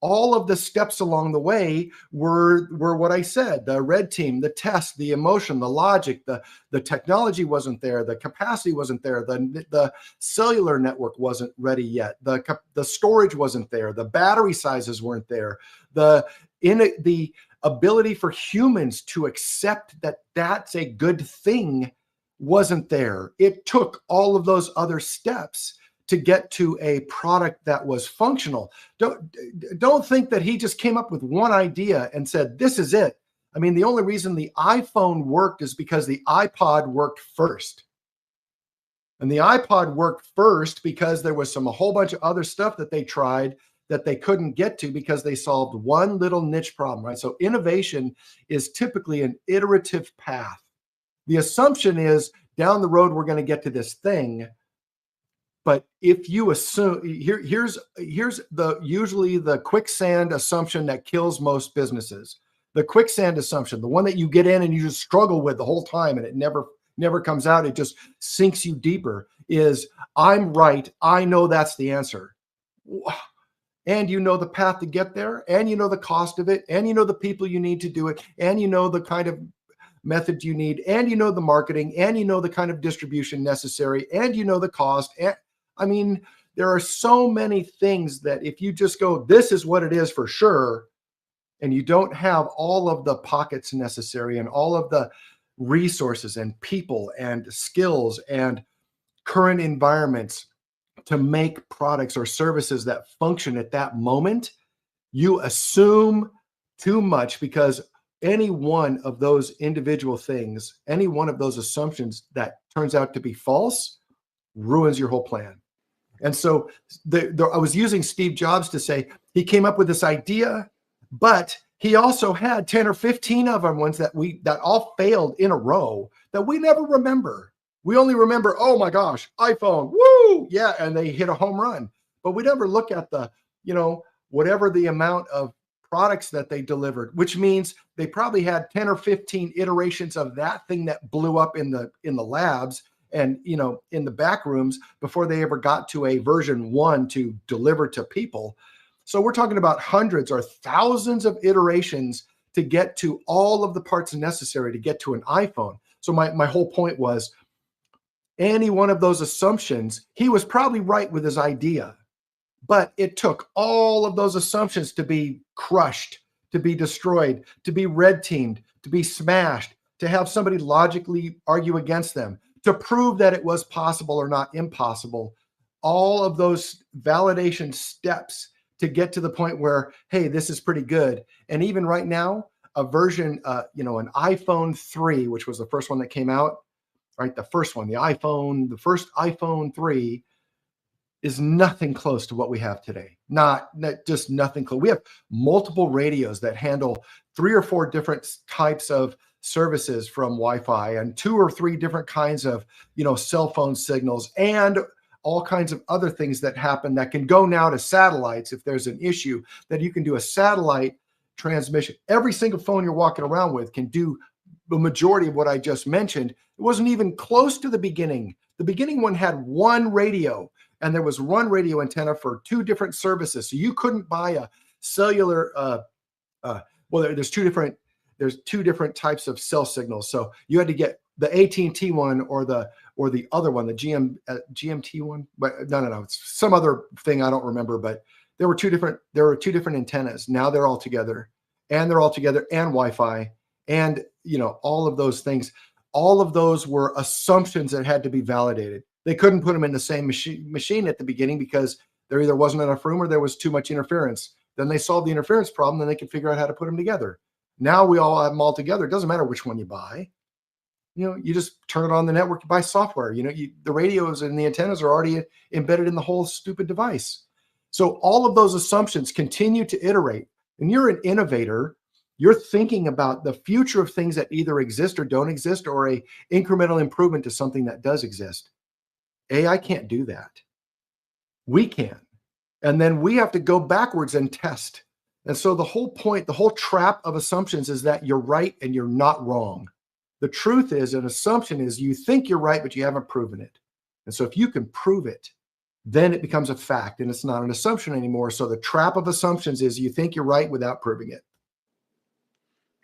All of the steps along the way were what I said, the red team, the test, the emotion, the logic, the technology wasn't there, the capacity wasn't there, the cellular network wasn't ready yet, the storage wasn't there, the battery sizes weren't there, the ability for humans to accept that that's a good thing wasn't there. It took all of those other steps to get to a product that was functional. Don't think that he just came up with one idea and said, this is it. I mean, the only reason the iPhone worked is because the iPod worked first. And the iPod worked first because there was a whole bunch of other stuff that they tried that they couldn't get to because they solved one little niche problem, right? So innovation is typically an iterative path. The assumption is down the road, we're going to get to this thing. But if you assume, here's usually the quicksand assumption that kills most businesses. The quicksand assumption, the one that you get in and you just struggle with the whole time and it never comes out, it just sinks you deeper, is I'm right. I know that's the answer. And you know the path to get there, and you know the cost of it, and you know the people you need to do it, and you know the kind of method you need, and you know the marketing, and you know the kind of distribution necessary, and you know the cost. And I mean, there are so many things that if you just go, this is what it is for sure, and you don't have all of the pockets necessary and all of the resources and people and skills and current environments to make products or services that function at that moment, you assume too much, because any one of those individual things, any one of those assumptions that turns out to be false, ruins your whole plan. And so I was using Steve Jobs to say he came up with this idea, but he also had 10 or 15 of them ones that all failed in a row that we never remember. We only remember, oh my gosh, iPhone, woo, yeah, and they hit a home run. But we never look at the, whatever the amount of products that they delivered, which means they probably had 10 or 15 iterations of that thing that blew up in the labs and in the back rooms before they ever got to a version 1 to deliver to people. So we're talking about hundreds or thousands of iterations to get to all of the parts necessary to get to an iPhone. So my whole point was, any one of those assumptions, he was probably right with his idea, but it took all of those assumptions to be crushed, to be destroyed, to be red teamed, to be smashed, to have somebody logically argue against them, to prove that it was possible or not impossible. All of those validation steps to get to the point where, hey, this is pretty good. And even right now, a version, an iPhone 3, which was the first one that came out, right? The first one, the first iPhone 3 is nothing close to what we have today. Not just nothing close. We have multiple radios that handle 3 or 4 different types of services from Wi-Fi and 2 or 3 different kinds of, cell phone signals and all kinds of other things that happen that can go now to satellites. If there's an issue, that you can do a satellite transmission. Every single phone you're walking around with can do the majority of what I just mentioned. It wasn't even close to the beginning. The beginning one had one radio, and there was one radio antenna for 2 different services. So you couldn't buy a cellular. There's two different types of cell signals. So you had to get the AT&T one or the other one, the GMT one. But no, it's some other thing I don't remember. But there were two different antennas. Now they're all together, and Wi-Fi, and all of those things. All of those were assumptions that had to be validated. They couldn't put them in the same machine at the beginning because there either wasn't enough room or there was too much interference. Then they solved the interference problem, then they could figure out how to put them together. Now we all have them all together. It doesn't matter which one you buy. You just turn it on the network, you buy software. The radios and the antennas are already embedded in the whole stupid device. So all of those assumptions continue to iterate. And you're an innovator. You're thinking about the future of things that either exist or don't exist, or a incremental improvement to something that does exist. AI can't do that. We can. And then we have to go backwards and test. And so the whole point, the whole trap of assumptions is that you're right and you're not wrong. The truth is, an assumption is you think you're right, but you haven't proven it. And so if you can prove it, then it becomes a fact and it's not an assumption anymore. So the trap of assumptions is you think you're right without proving it.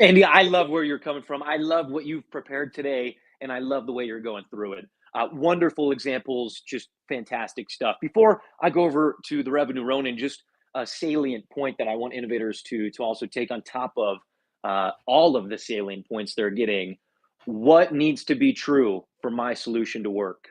Andy, I love where you're coming from. I love what you've prepared today, and I love the way you're going through it. Wonderful examples, just fantastic stuff. Before I go over to the revenue Ronin, just a salient point that I want innovators to also take on top of all of the salient points they're getting. What needs to be true for my solution to work?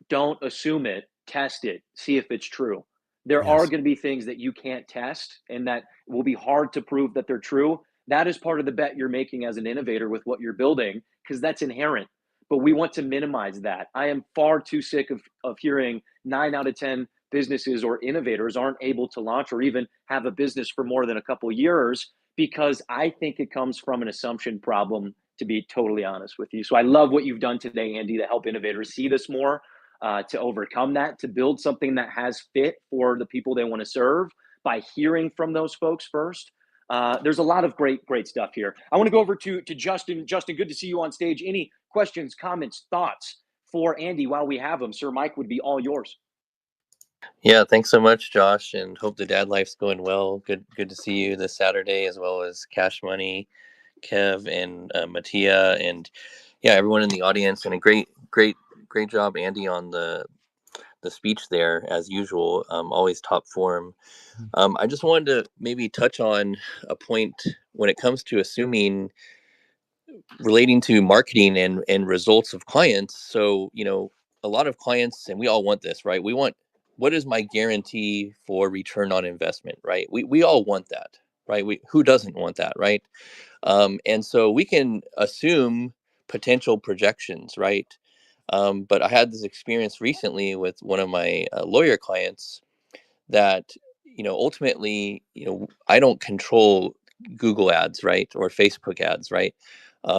Don't assume it, test it, see if it's true. There are going to be things that you can't test and that will be hard to prove that they're true. That is part of the bet you're making as an innovator with what you're building, because that's inherent. But we want to minimize that. I am far too sick of hearing 9 out of 10 businesses or innovators aren't able to launch or even have a business for more than a couple of years, because I think it comes from an assumption problem, to be totally honest with you. So I love what you've done today, Andy, to help innovators see this more. to overcome that, to build something that has fit for the people they want to serve by hearing from those folks first. There's a lot of great stuff here. I want to go over to Justin. Justin, good to see you on stage. Any questions, comments, thoughts for Andy while we have him? Sir Mike would be all yours. Yeah, thanks so much, Josh, and hope the dad life's going well. Good to see you this Saturday, as well as Cash Money, Kev, and Mattia, and yeah, everyone in the audience. And a great job, Andy, on the speech there, as usual. Always top form. I just wanted to maybe touch on a point when it comes to assuming relating to marketing and results of clients. So, a lot of clients, and we all want this, right? We want, what is my guarantee for return on investment, right? We all want that, right? Who doesn't want that, right? And so we can assume potential projections, right? But I had this experience recently with one of my lawyer clients that, ultimately, I don't control Google ads, right? Or Facebook ads, right?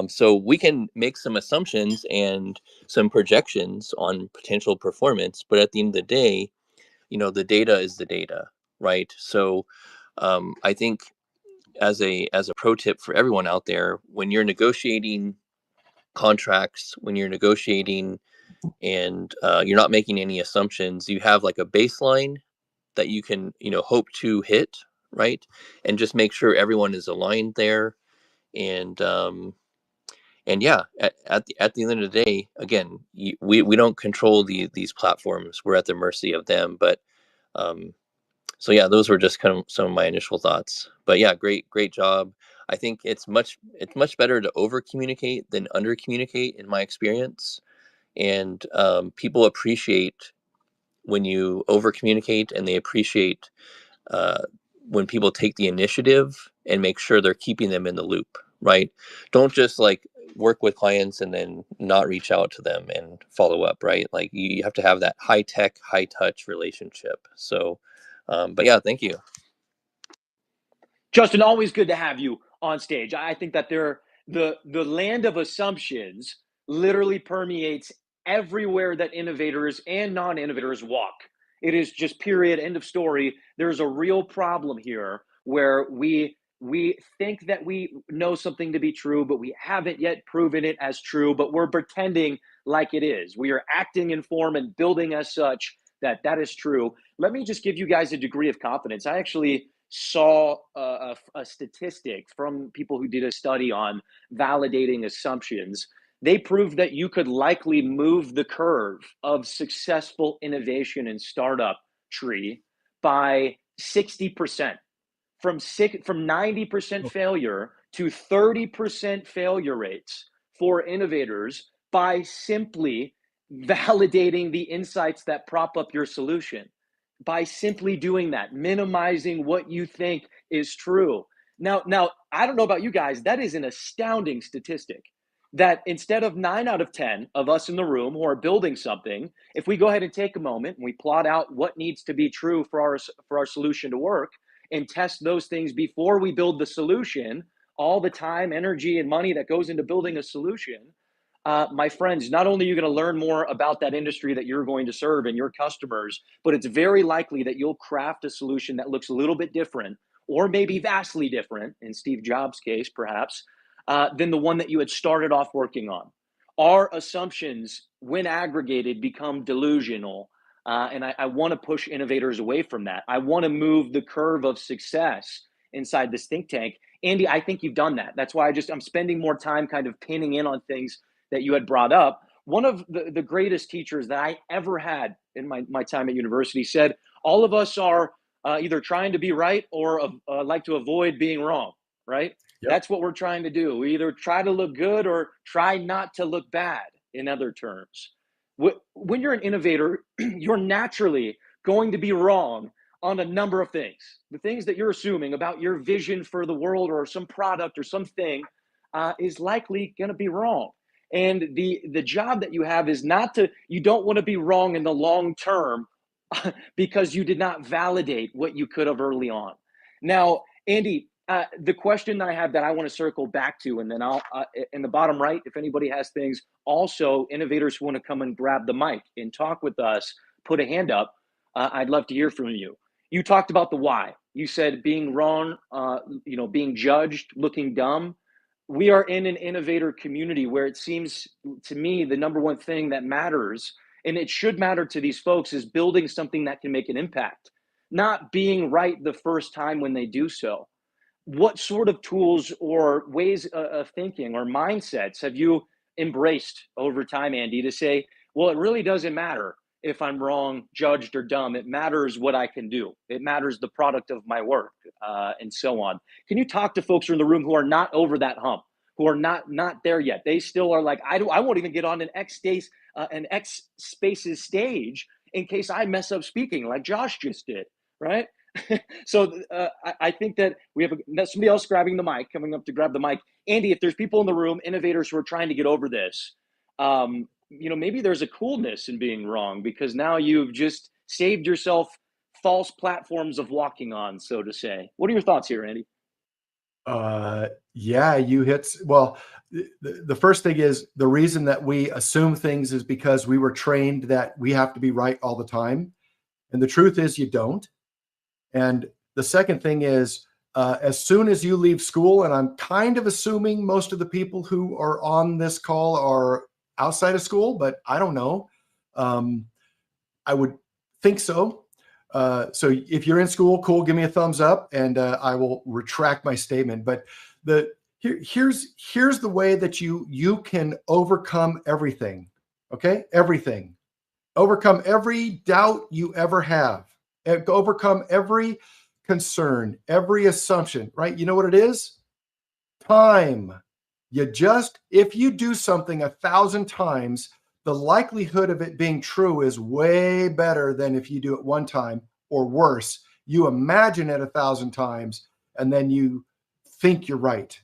So we can make some assumptions and some projections on potential performance, but at the end of the day, the data is the data, right? So I think as a pro tip for everyone out there, when you're negotiating contracts, when you're negotiating and you're not making any assumptions, you have like a baseline that you can hope to hit, right? And just make sure everyone is aligned there. And yeah, at the end of the day, again, we don't control these platforms. We're at the mercy of them. But so yeah, those were just kind of some of my initial thoughts. But yeah, great job. I think it's much better to over communicate than under communicate, in my experience. And people appreciate when you over communicate, and they appreciate when people take the initiative and make sure they're keeping them in the loop, right? Don't just like work with clients and then not reach out to them and follow up, right? Like you have to have that high tech, high touch relationship. So, but yeah, thank you. Justin, always good to have you on stage. I think that the land of assumptions literally permeates everywhere that innovators and non-innovators walk. It is just period, end of story. There's a real problem here where we think that we know something to be true, but we haven't yet proven it as true, but we're pretending like it is. We are acting in form and building as such that is true. Let me just give you guys a degree of confidence. I actually saw a statistic from people who did a study on validating assumptions. They proved that you could likely move the curve of successful innovation and startup tree by 60%, from 90% failure to 30% failure rates for innovators by simply validating the insights that prop up your solution, by simply doing that, minimizing what you think is true. Now, I don't know about you guys, that is an astounding statistic. That instead of 9 out of 10 of us in the room who are building something, if we go ahead and take a moment and we plot out what needs to be true for our solution to work and test those things before we build the solution, all the time, energy, and money that goes into building a solution, my friends, not only are you going to learn more about that industry that you're going to serve and your customers, but it's very likely that you'll craft a solution that looks a little bit different, or maybe vastly different, in Steve Jobs' case, perhaps, than the one that you had started off working on. Our assumptions, when aggregated, become delusional. And I want to push innovators away from that. I want to move the curve of success inside this think tank. Andy, I think you've done that. That's why I'm spending more time kind of pinning in on things that you had brought up. One of the greatest teachers that I ever had in my time at university said, all of us are either trying to be right or like to avoid being wrong, right? Yep. That's what we're trying to do. We either try to look good or try not to look bad, in other terms. When you're an innovator, you're naturally going to be wrong on a number of things. The things that you're assuming about your vision for the world or some product or something is likely going to be wrong. And the job that you have is you don't want to be wrong in the long term because you did not validate what you could have early on. Now, Andy, The question that I have that I want to circle back to, and then I'll in the bottom right, if anybody has things, also innovators who want to come and grab the mic and talk with us, put a hand up. I'd love to hear from you. You talked about the why. You said being wrong, being judged, looking dumb. We are in an innovator community where it seems to me the number one thing that matters, and it should matter to these folks, is building something that can make an impact, not being right the first time when they do so. What sort of tools or ways of thinking or mindsets have you embraced over time, Andy, to say, well, it really doesn't matter if I'm wrong, judged, or dumb. It matters what I can do. It matters the product of my work, and so on. Can you talk to folks in the room who are not over that hump, who are not there yet? They still are like, I won't even get on an X Spaces stage in case I mess up speaking, like Josh just did, right? So I think that we have somebody else grabbing the mic, coming up to grab the mic. Andy, if there's people in the room, innovators who are trying to get over this, maybe there's a coolness in being wrong because now you've just saved yourself false platforms of walking on, so to say. What are your thoughts here, Andy? Yeah, you hit. Well, the first thing is the reason that we assume things is because we were trained that we have to be right all the time. And the truth is you don't. And the second thing is, as soon as you leave school, and I'm kind of assuming most of the people who are on this call are outside of school, but I don't know. I would think so. So if you're in school, cool, give me a thumbs up and I will retract my statement. But here's the way that you can overcome everything. Okay? Everything. Overcome every doubt you ever have. Overcome every concern, every assumption, right? You know what it is? Time. If you do something 1,000 times, the likelihood of it being true is way better than if you do it one time, or worse, you imagine it 1,000 times and then you think you're right.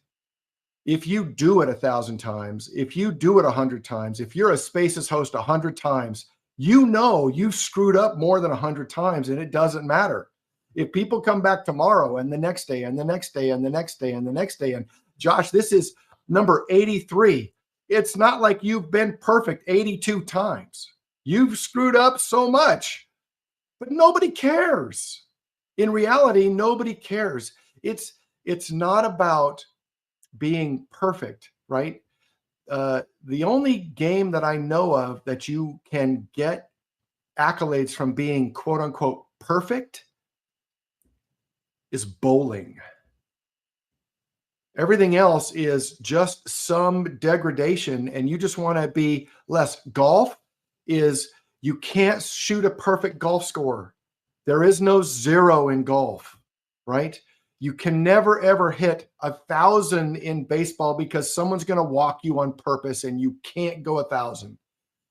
If you do it 1,000 times, if you do it 100 times, if you're a Spaces host 100 times, you know you've screwed up more than 100 times and it doesn't matter. If people come back tomorrow and the next day and the next day and the next day and the next day, and Josh, this is number 83. It's not like you've been perfect 82 times. You've screwed up so much, but nobody cares. In reality, nobody cares. It's not about being perfect, right? The only game that I know of that you can get accolades from being quote unquote perfect is bowling. Everything else is just some degradation and you just want to be less. Golf is, you can't shoot a perfect golf score. There is no zero in golf, right? You can never, ever hit 1,000 in baseball because someone's going to walk you on purpose and you can't go 1,000,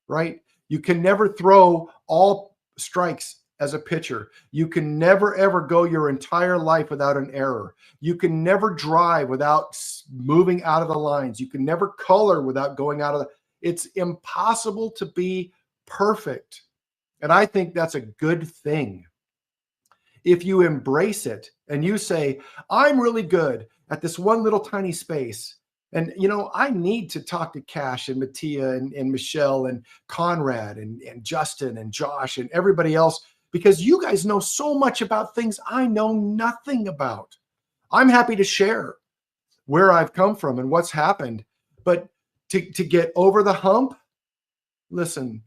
right? You can never throw all strikes as a pitcher. You can never, ever go your entire life without an error. You can never drive without moving out of the lines. You can never color without going out of the, it's impossible to be perfect. And I think that's a good thing. If you embrace it and you say, I'm really good at this one little tiny space. And, I need to talk to Cash and Mattia and Michelle and Conrad and Justin and Josh and everybody else, because you guys know so much about things I know nothing about. I'm happy to share where I've come from and what's happened. But to get over the hump, listen,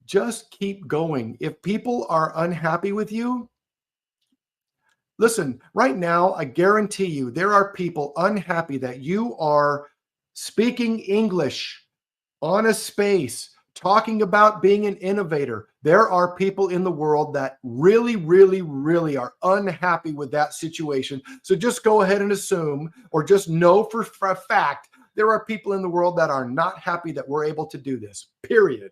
just keep going. If people are unhappy with you, listen, right now, I guarantee you there are people unhappy that you are speaking English on a space, talking about being an innovator. There are people in the world that really, really, really are unhappy with that situation. So just go ahead and assume, or just know for a fact, there are people in the world that are not happy that we're able to do this, period.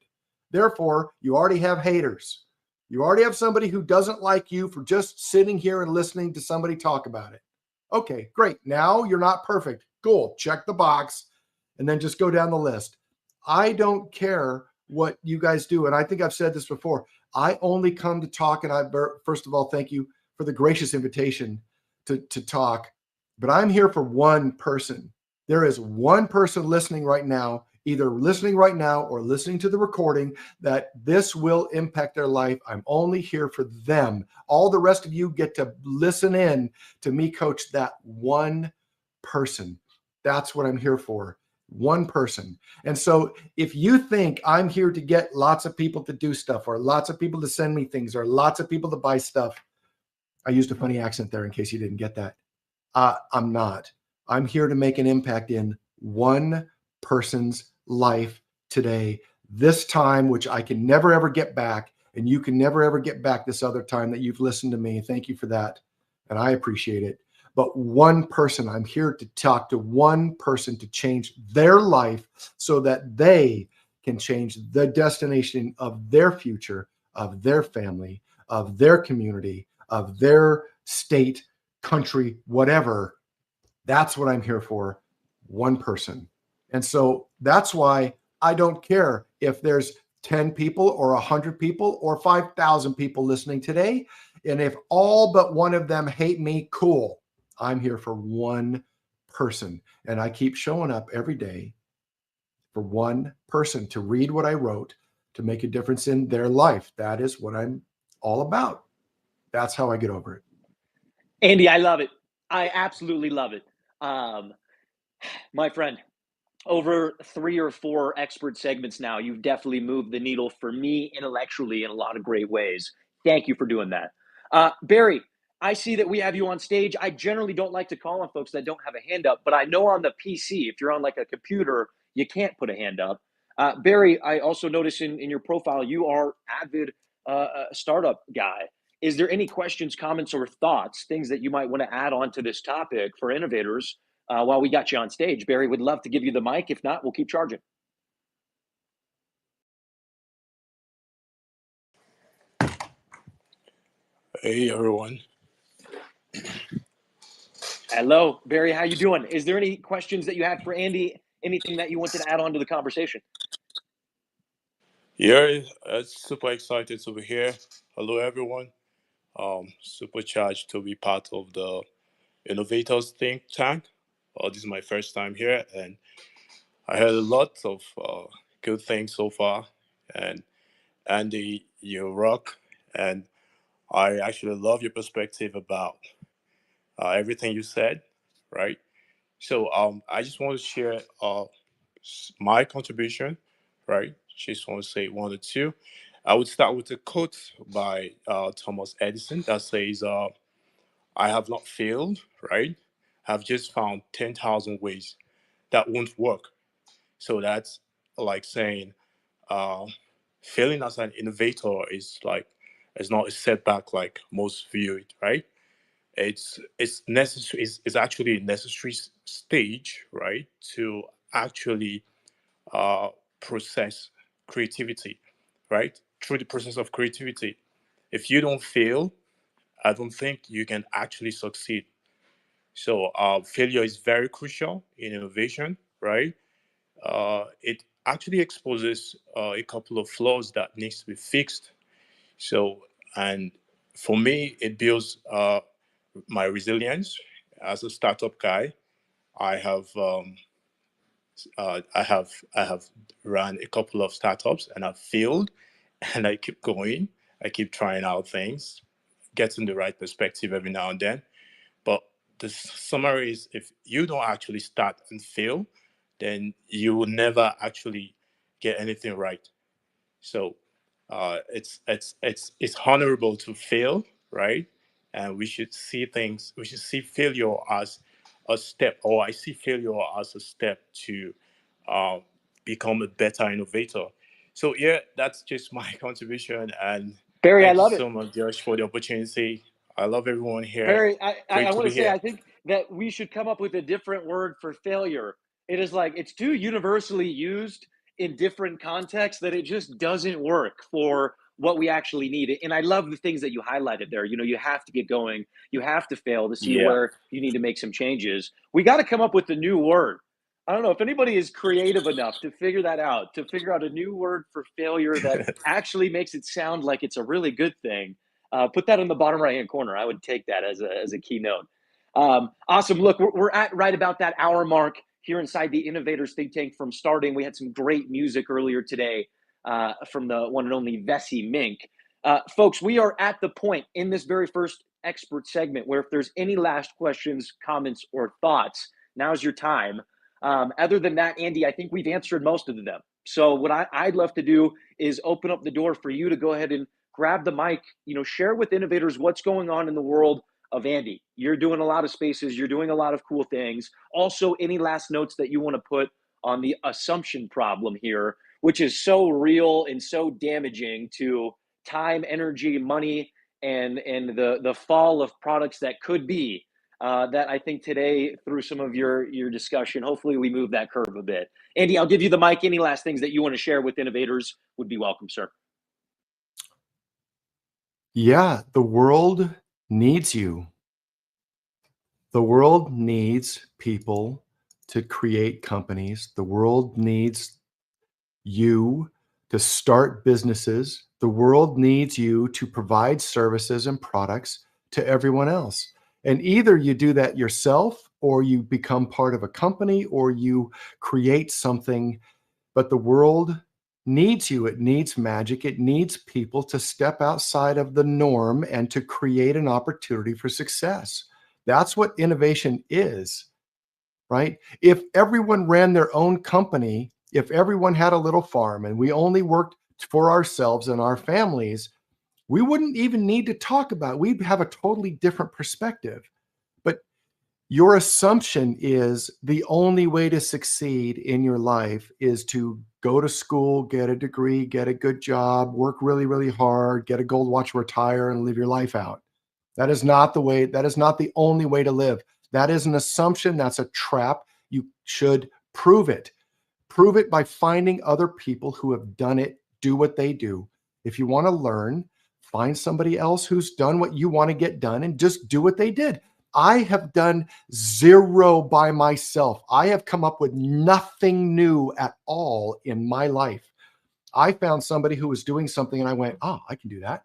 Therefore, you already have haters. You already have somebody who doesn't like you for just sitting here and listening to somebody talk about it. Okay, great. Now you're not perfect. Cool. Check the box and then just go down the list. I don't care what you guys do. And I think I've said this before. I only come to talk. And first of all, thank you for the gracious invitation to talk. but I'm here for one person. There is one person listening right now, either listening right now or listening to the recording, that this will impact their life. I'm only here for them. All the rest of you get to listen in to me coach that one person. That's what I'm here for. One person. And so if you think I'm here to get lots of people to do stuff, or lots of people to send me things, or lots of people to buy stuff, I used a funny accent there in case you didn't get that. I'm not. I'm here to make an impact in one person's life today, this time, which I can never ever get back. And you can never ever get back this other time that you've listened to me. Thank you for that. And I appreciate it. But one person, I'm here to talk to one person to change their life so that they can change the destination of their future, of their family, of their community, of their state, country, whatever. That's what I'm here for. One person. And so that's why I don't care if there's 10 people or 100 people or 5,000 people listening today. And if all but one of them hate me, cool. I'm here for one person. And I keep showing up every day for one person to read what I wrote, to make a difference in their life. That is what I'm all about. That's how I get over it. Andy, I love it. I absolutely love it. My friend, over 3 or 4 expert segments now, you've definitely moved the needle for me intellectually in a lot of great ways. Thank you for doing that. Barry, I see that we have you on stage. I generally don't like to call on folks that don't have a hand up, but I know on the PC, if you're on like a computer, you can't put a hand up. Barry, I also notice in your profile, you are avid startup guy. Is there any questions, comments, or thoughts, things that you might want to add on to this topic for innovators while we got you on stage? Barry would love to give you the mic. If not, we'll keep charging. Hey everyone. Hello, Barry. How you doing? Is there any questions that you had for Andy? Anything that you wanted to add on to the conversation? Yeah, super excited to be here. Hello everyone. Super charged to be part of the Innovators Think Tank. This is my first time here, and I heard a lot of good things so far. And Andy, you rock, and I actually love your perspective about everything you said, right? So I just want to share my contribution, right? Just want to say one or two. I would start with a quote by Thomas Edison that says, "I have not failed, right? I've just found 10,000 ways that won't work." So that's like saying, uh, failing as an innovator is not a setback like most view it, right? It's necessary. It's actually a necessary stage, right, to actually uh, process creativity, right? Through the process of creativity, if you don't fail, I don't think you can actually succeed. So failure is very crucial in innovation, right? It actually exposes a couple of flaws that needs to be fixed. So, and for me, it builds my resilience as a startup guy. I have I have run a couple of startups and I've failed, and I keep going. I keep trying out things, getting the right perspective every now and then. But the summary is, if you don't actually start and fail, then you will never actually get anything right. So it's honorable to fail, right? And we should see things. We should see failure as a step, or I see failure as a step to uh, become a better innovator. So yeah, that's just my contribution. And Barry, I thank you love it. so much, Josh, for the opportunity. I love everyone here. Barry, I Great to want be to say, here. I think that we should come up with a different word for failure. It is like it's too universally used in different contexts that it just doesn't work for what we actually need. And I love the things that you highlighted there. You know, you have to get going, you have to fail to see Yeah. where you need to make some changes. We got to come up with a new word. I don't know if anybody is creative enough to figure that out, to figure out a new word for failure that actually makes it sound like it's a really good thing. Put that in the bottom right hand corner. I would take that as a keynote. Awesome. Look, we're at right about that hour mark here inside the Innovators Think Tank from starting. We had some great music earlier today from the one and only Vessi Mink. Folks, we are at the point in this very first expert segment where if there's any last questions, comments, or thoughts, now's your time. Other than that, Andy, I think we've answered most of them. So what I'd love to do is open up the door for you to go ahead and grab the mic, share with innovators what's going on in the world of Andy. You're doing a lot of spaces, you're doing a lot of cool things. Also, any last notes that you want to put on the assumption problem here, which is so real and so damaging to time, energy, money, and the fall of products that could be. That I think today, through some of your discussion, hopefully we move that curve a bit. Andy, I'll give you the mic. Any last things that you want to share with innovators would be welcome, sir. Yeah, the world needs you. The world needs people to create companies. The world needs you to start businesses. The world needs you to provide services and products to everyone else. And either you do that yourself, or you become part of a company, or you create something. But the world needs you. It needs magic. It needs people to step outside of the norm and to create an opportunity for success. That's what innovation is, right? If everyone ran their own company, if everyone had a little farm and we only worked for ourselves and our families, we wouldn't even need to talk about it. We'd have a totally different perspective. But your assumption is the only way to succeed in your life is to go to school, get a degree, get a good job, work really, really hard, get a gold watch, retire, and live your life out. That is not the way. That is not the only way to live. That is an assumption. That's a trap. You should prove it. Prove it by finding other people who have done it, do what they do. If you want to learn, find somebody else who's done what you want to get done and just do what they did. I have done zero by myself. I have come up with nothing new at all in my life. I found somebody who was doing something and I went, oh, I can do that.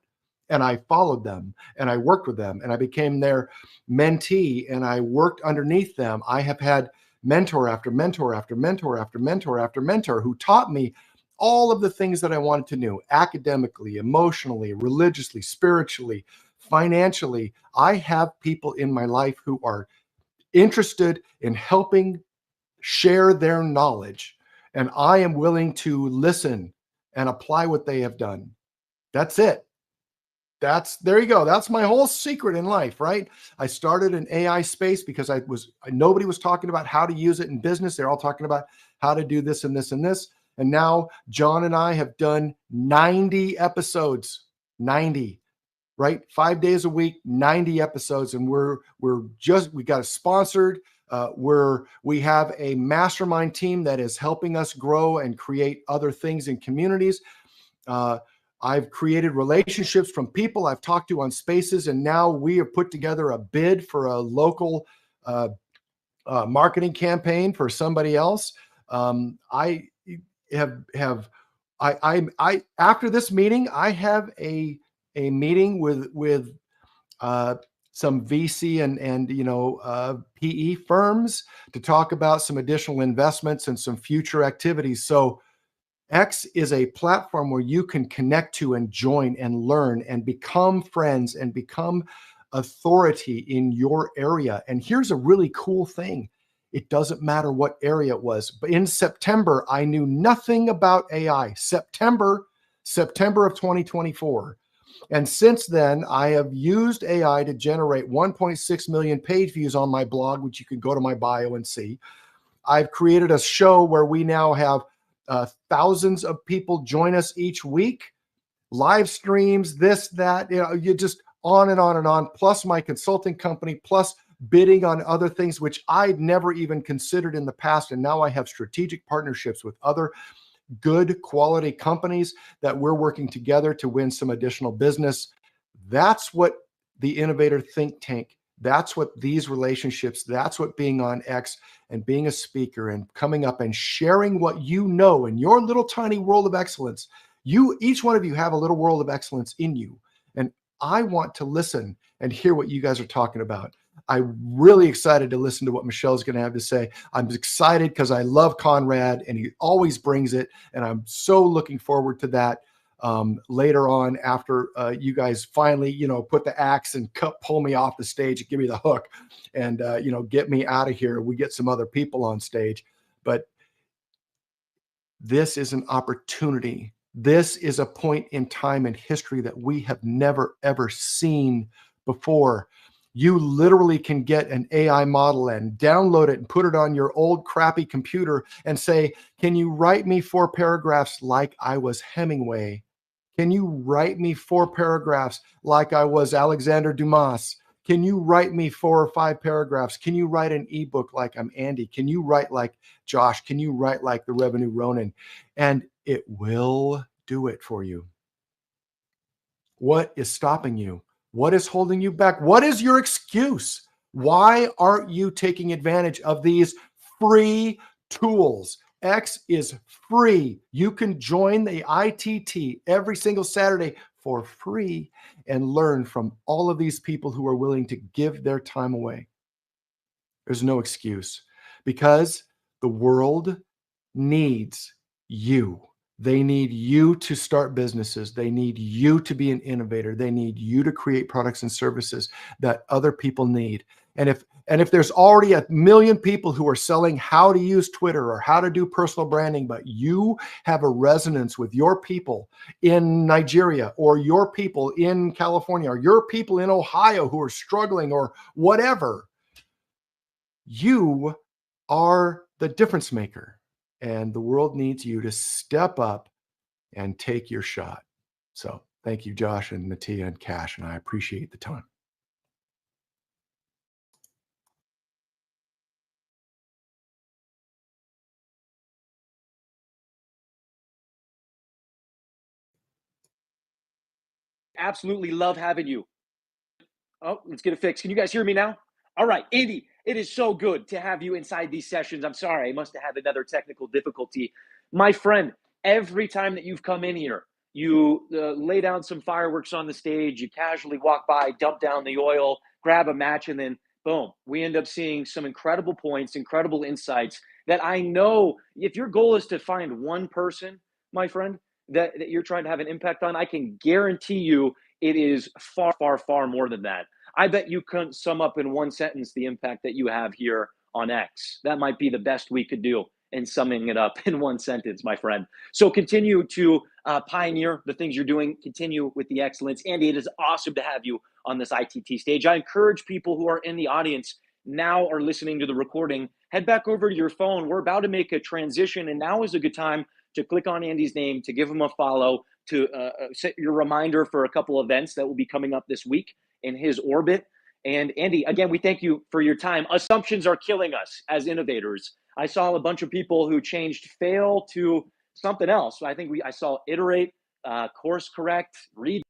And I followed them and I worked with them and I became their mentee and I worked underneath them. I have had mentor after mentor after mentor after mentor after mentor who taught me all of the things that I wanted to know academically, emotionally, religiously, spiritually, financially. I have people in my life who are interested in helping share their knowledge, and I am willing to listen and apply what they have done. That's it. There you go. That's my whole secret in life, right? I started an AI space because nobody was talking about how to use it in business. They're all talking about how to do this and this and this. And now John and I have done 90 episodes, 90, right? 5 days a week, 90 episodes. And we got it sponsored. We have a mastermind team that is helping us grow and create other things in communities. I've created relationships from people I've talked to on spaces, and now we have put together a bid for a local marketing campaign for somebody else. I after this meeting, I have a meeting with some VC and PE firms to talk about some additional investments and some future activities. So X is a platform where you can connect to and join and learn and become friends and become authority in your area. And here's a really cool thing. It doesn't matter what area it was. But in September, I knew nothing about AI. September of 2024. And since then, I have used AI to generate 1.6 million page views on my blog, which you can go to my bio and see. I've created a show where we now have thousands of people join us each week, live streams, this, that, you just on and on and on, plus my consulting company, plus bidding on other things, which I'd never even considered in the past. And now I have strategic partnerships with other good quality companies that we're working together to win some additional business. That's what the Innovator Think Tank, that's what these relationships, that's what being on X and being a speaker and coming up and sharing what you know in your little tiny world of excellence. Each one of you have a little world of excellence in you. And I want to listen and hear what you guys are talking about. I'm really excited to listen to what Michelle's going to have to say. I'm excited because I love Conrad and he always brings it. And I'm so looking forward to that later on after you guys finally, put the axe and pull me off the stage and give me the hook and, get me out of here. We get some other people on stage. But this is an opportunity. This is a point in time in history that we have never, ever seen before. You literally can get an AI model and download it and put it on your old crappy computer and say, can you write me 4 paragraphs like I was Hemingway? Can you write me 4 paragraphs like I was Alexander Dumas? Can you write me 4 or 5 paragraphs? Can you write an ebook like I'm Andy? Can you write like Josh? Can you write like the Revenue Ronin? And it will do it for you. What is stopping you? What is holding you back? What is your excuse? Why aren't you taking advantage of these free tools? X is free. You can join the ITT every single Saturday for free and learn from all of these people who are willing to give their time away. There's no excuse because the world needs you. They need you to start businesses. They need you to be an innovator. They need you to create products and services that other people need. And if there's already 1 million people who are selling how to use Twitter or how to do personal branding, but you have a resonance with your people in Nigeria or your people in California or your people in Ohio who are struggling or whatever, you are the difference maker. And the world needs you to step up and take your shot. So thank you, Josh and Mattia and Cash, and I appreciate the time. Absolutely love having you. Oh, let's get it fixed. Can you guys hear me now? All right, Andy, it is so good to have you inside these sessions. I'm sorry, I must have had another technical difficulty. My friend, every time that you've come in here, you lay down some fireworks on the stage, you casually walk by, dump down the oil, grab a match, and then boom, we end up seeing some incredible points, incredible insights that I know if your goal is to find one person, my friend, that you're trying to have an impact on, I can guarantee you it is far, far, far more than that. I bet you couldn't sum up in one sentence the impact that you have here on X. That might be the best we could do in summing it up in one sentence, my friend. So continue to pioneer the things you're doing. Continue with the excellence. Andy, it is awesome to have you on this ITT stage. I encourage people who are in the audience now or listening to the recording, head back over to your phone. We're about to make a transition, and now is a good time to click on Andy's name, to give him a follow, to set your reminder for a couple events that will be coming up this week in his orbit. And Andy, again, we thank you for your time. Assumptions are killing us as innovators. I saw a bunch of people who changed fail to something else. I think I saw iterate, course correct, read.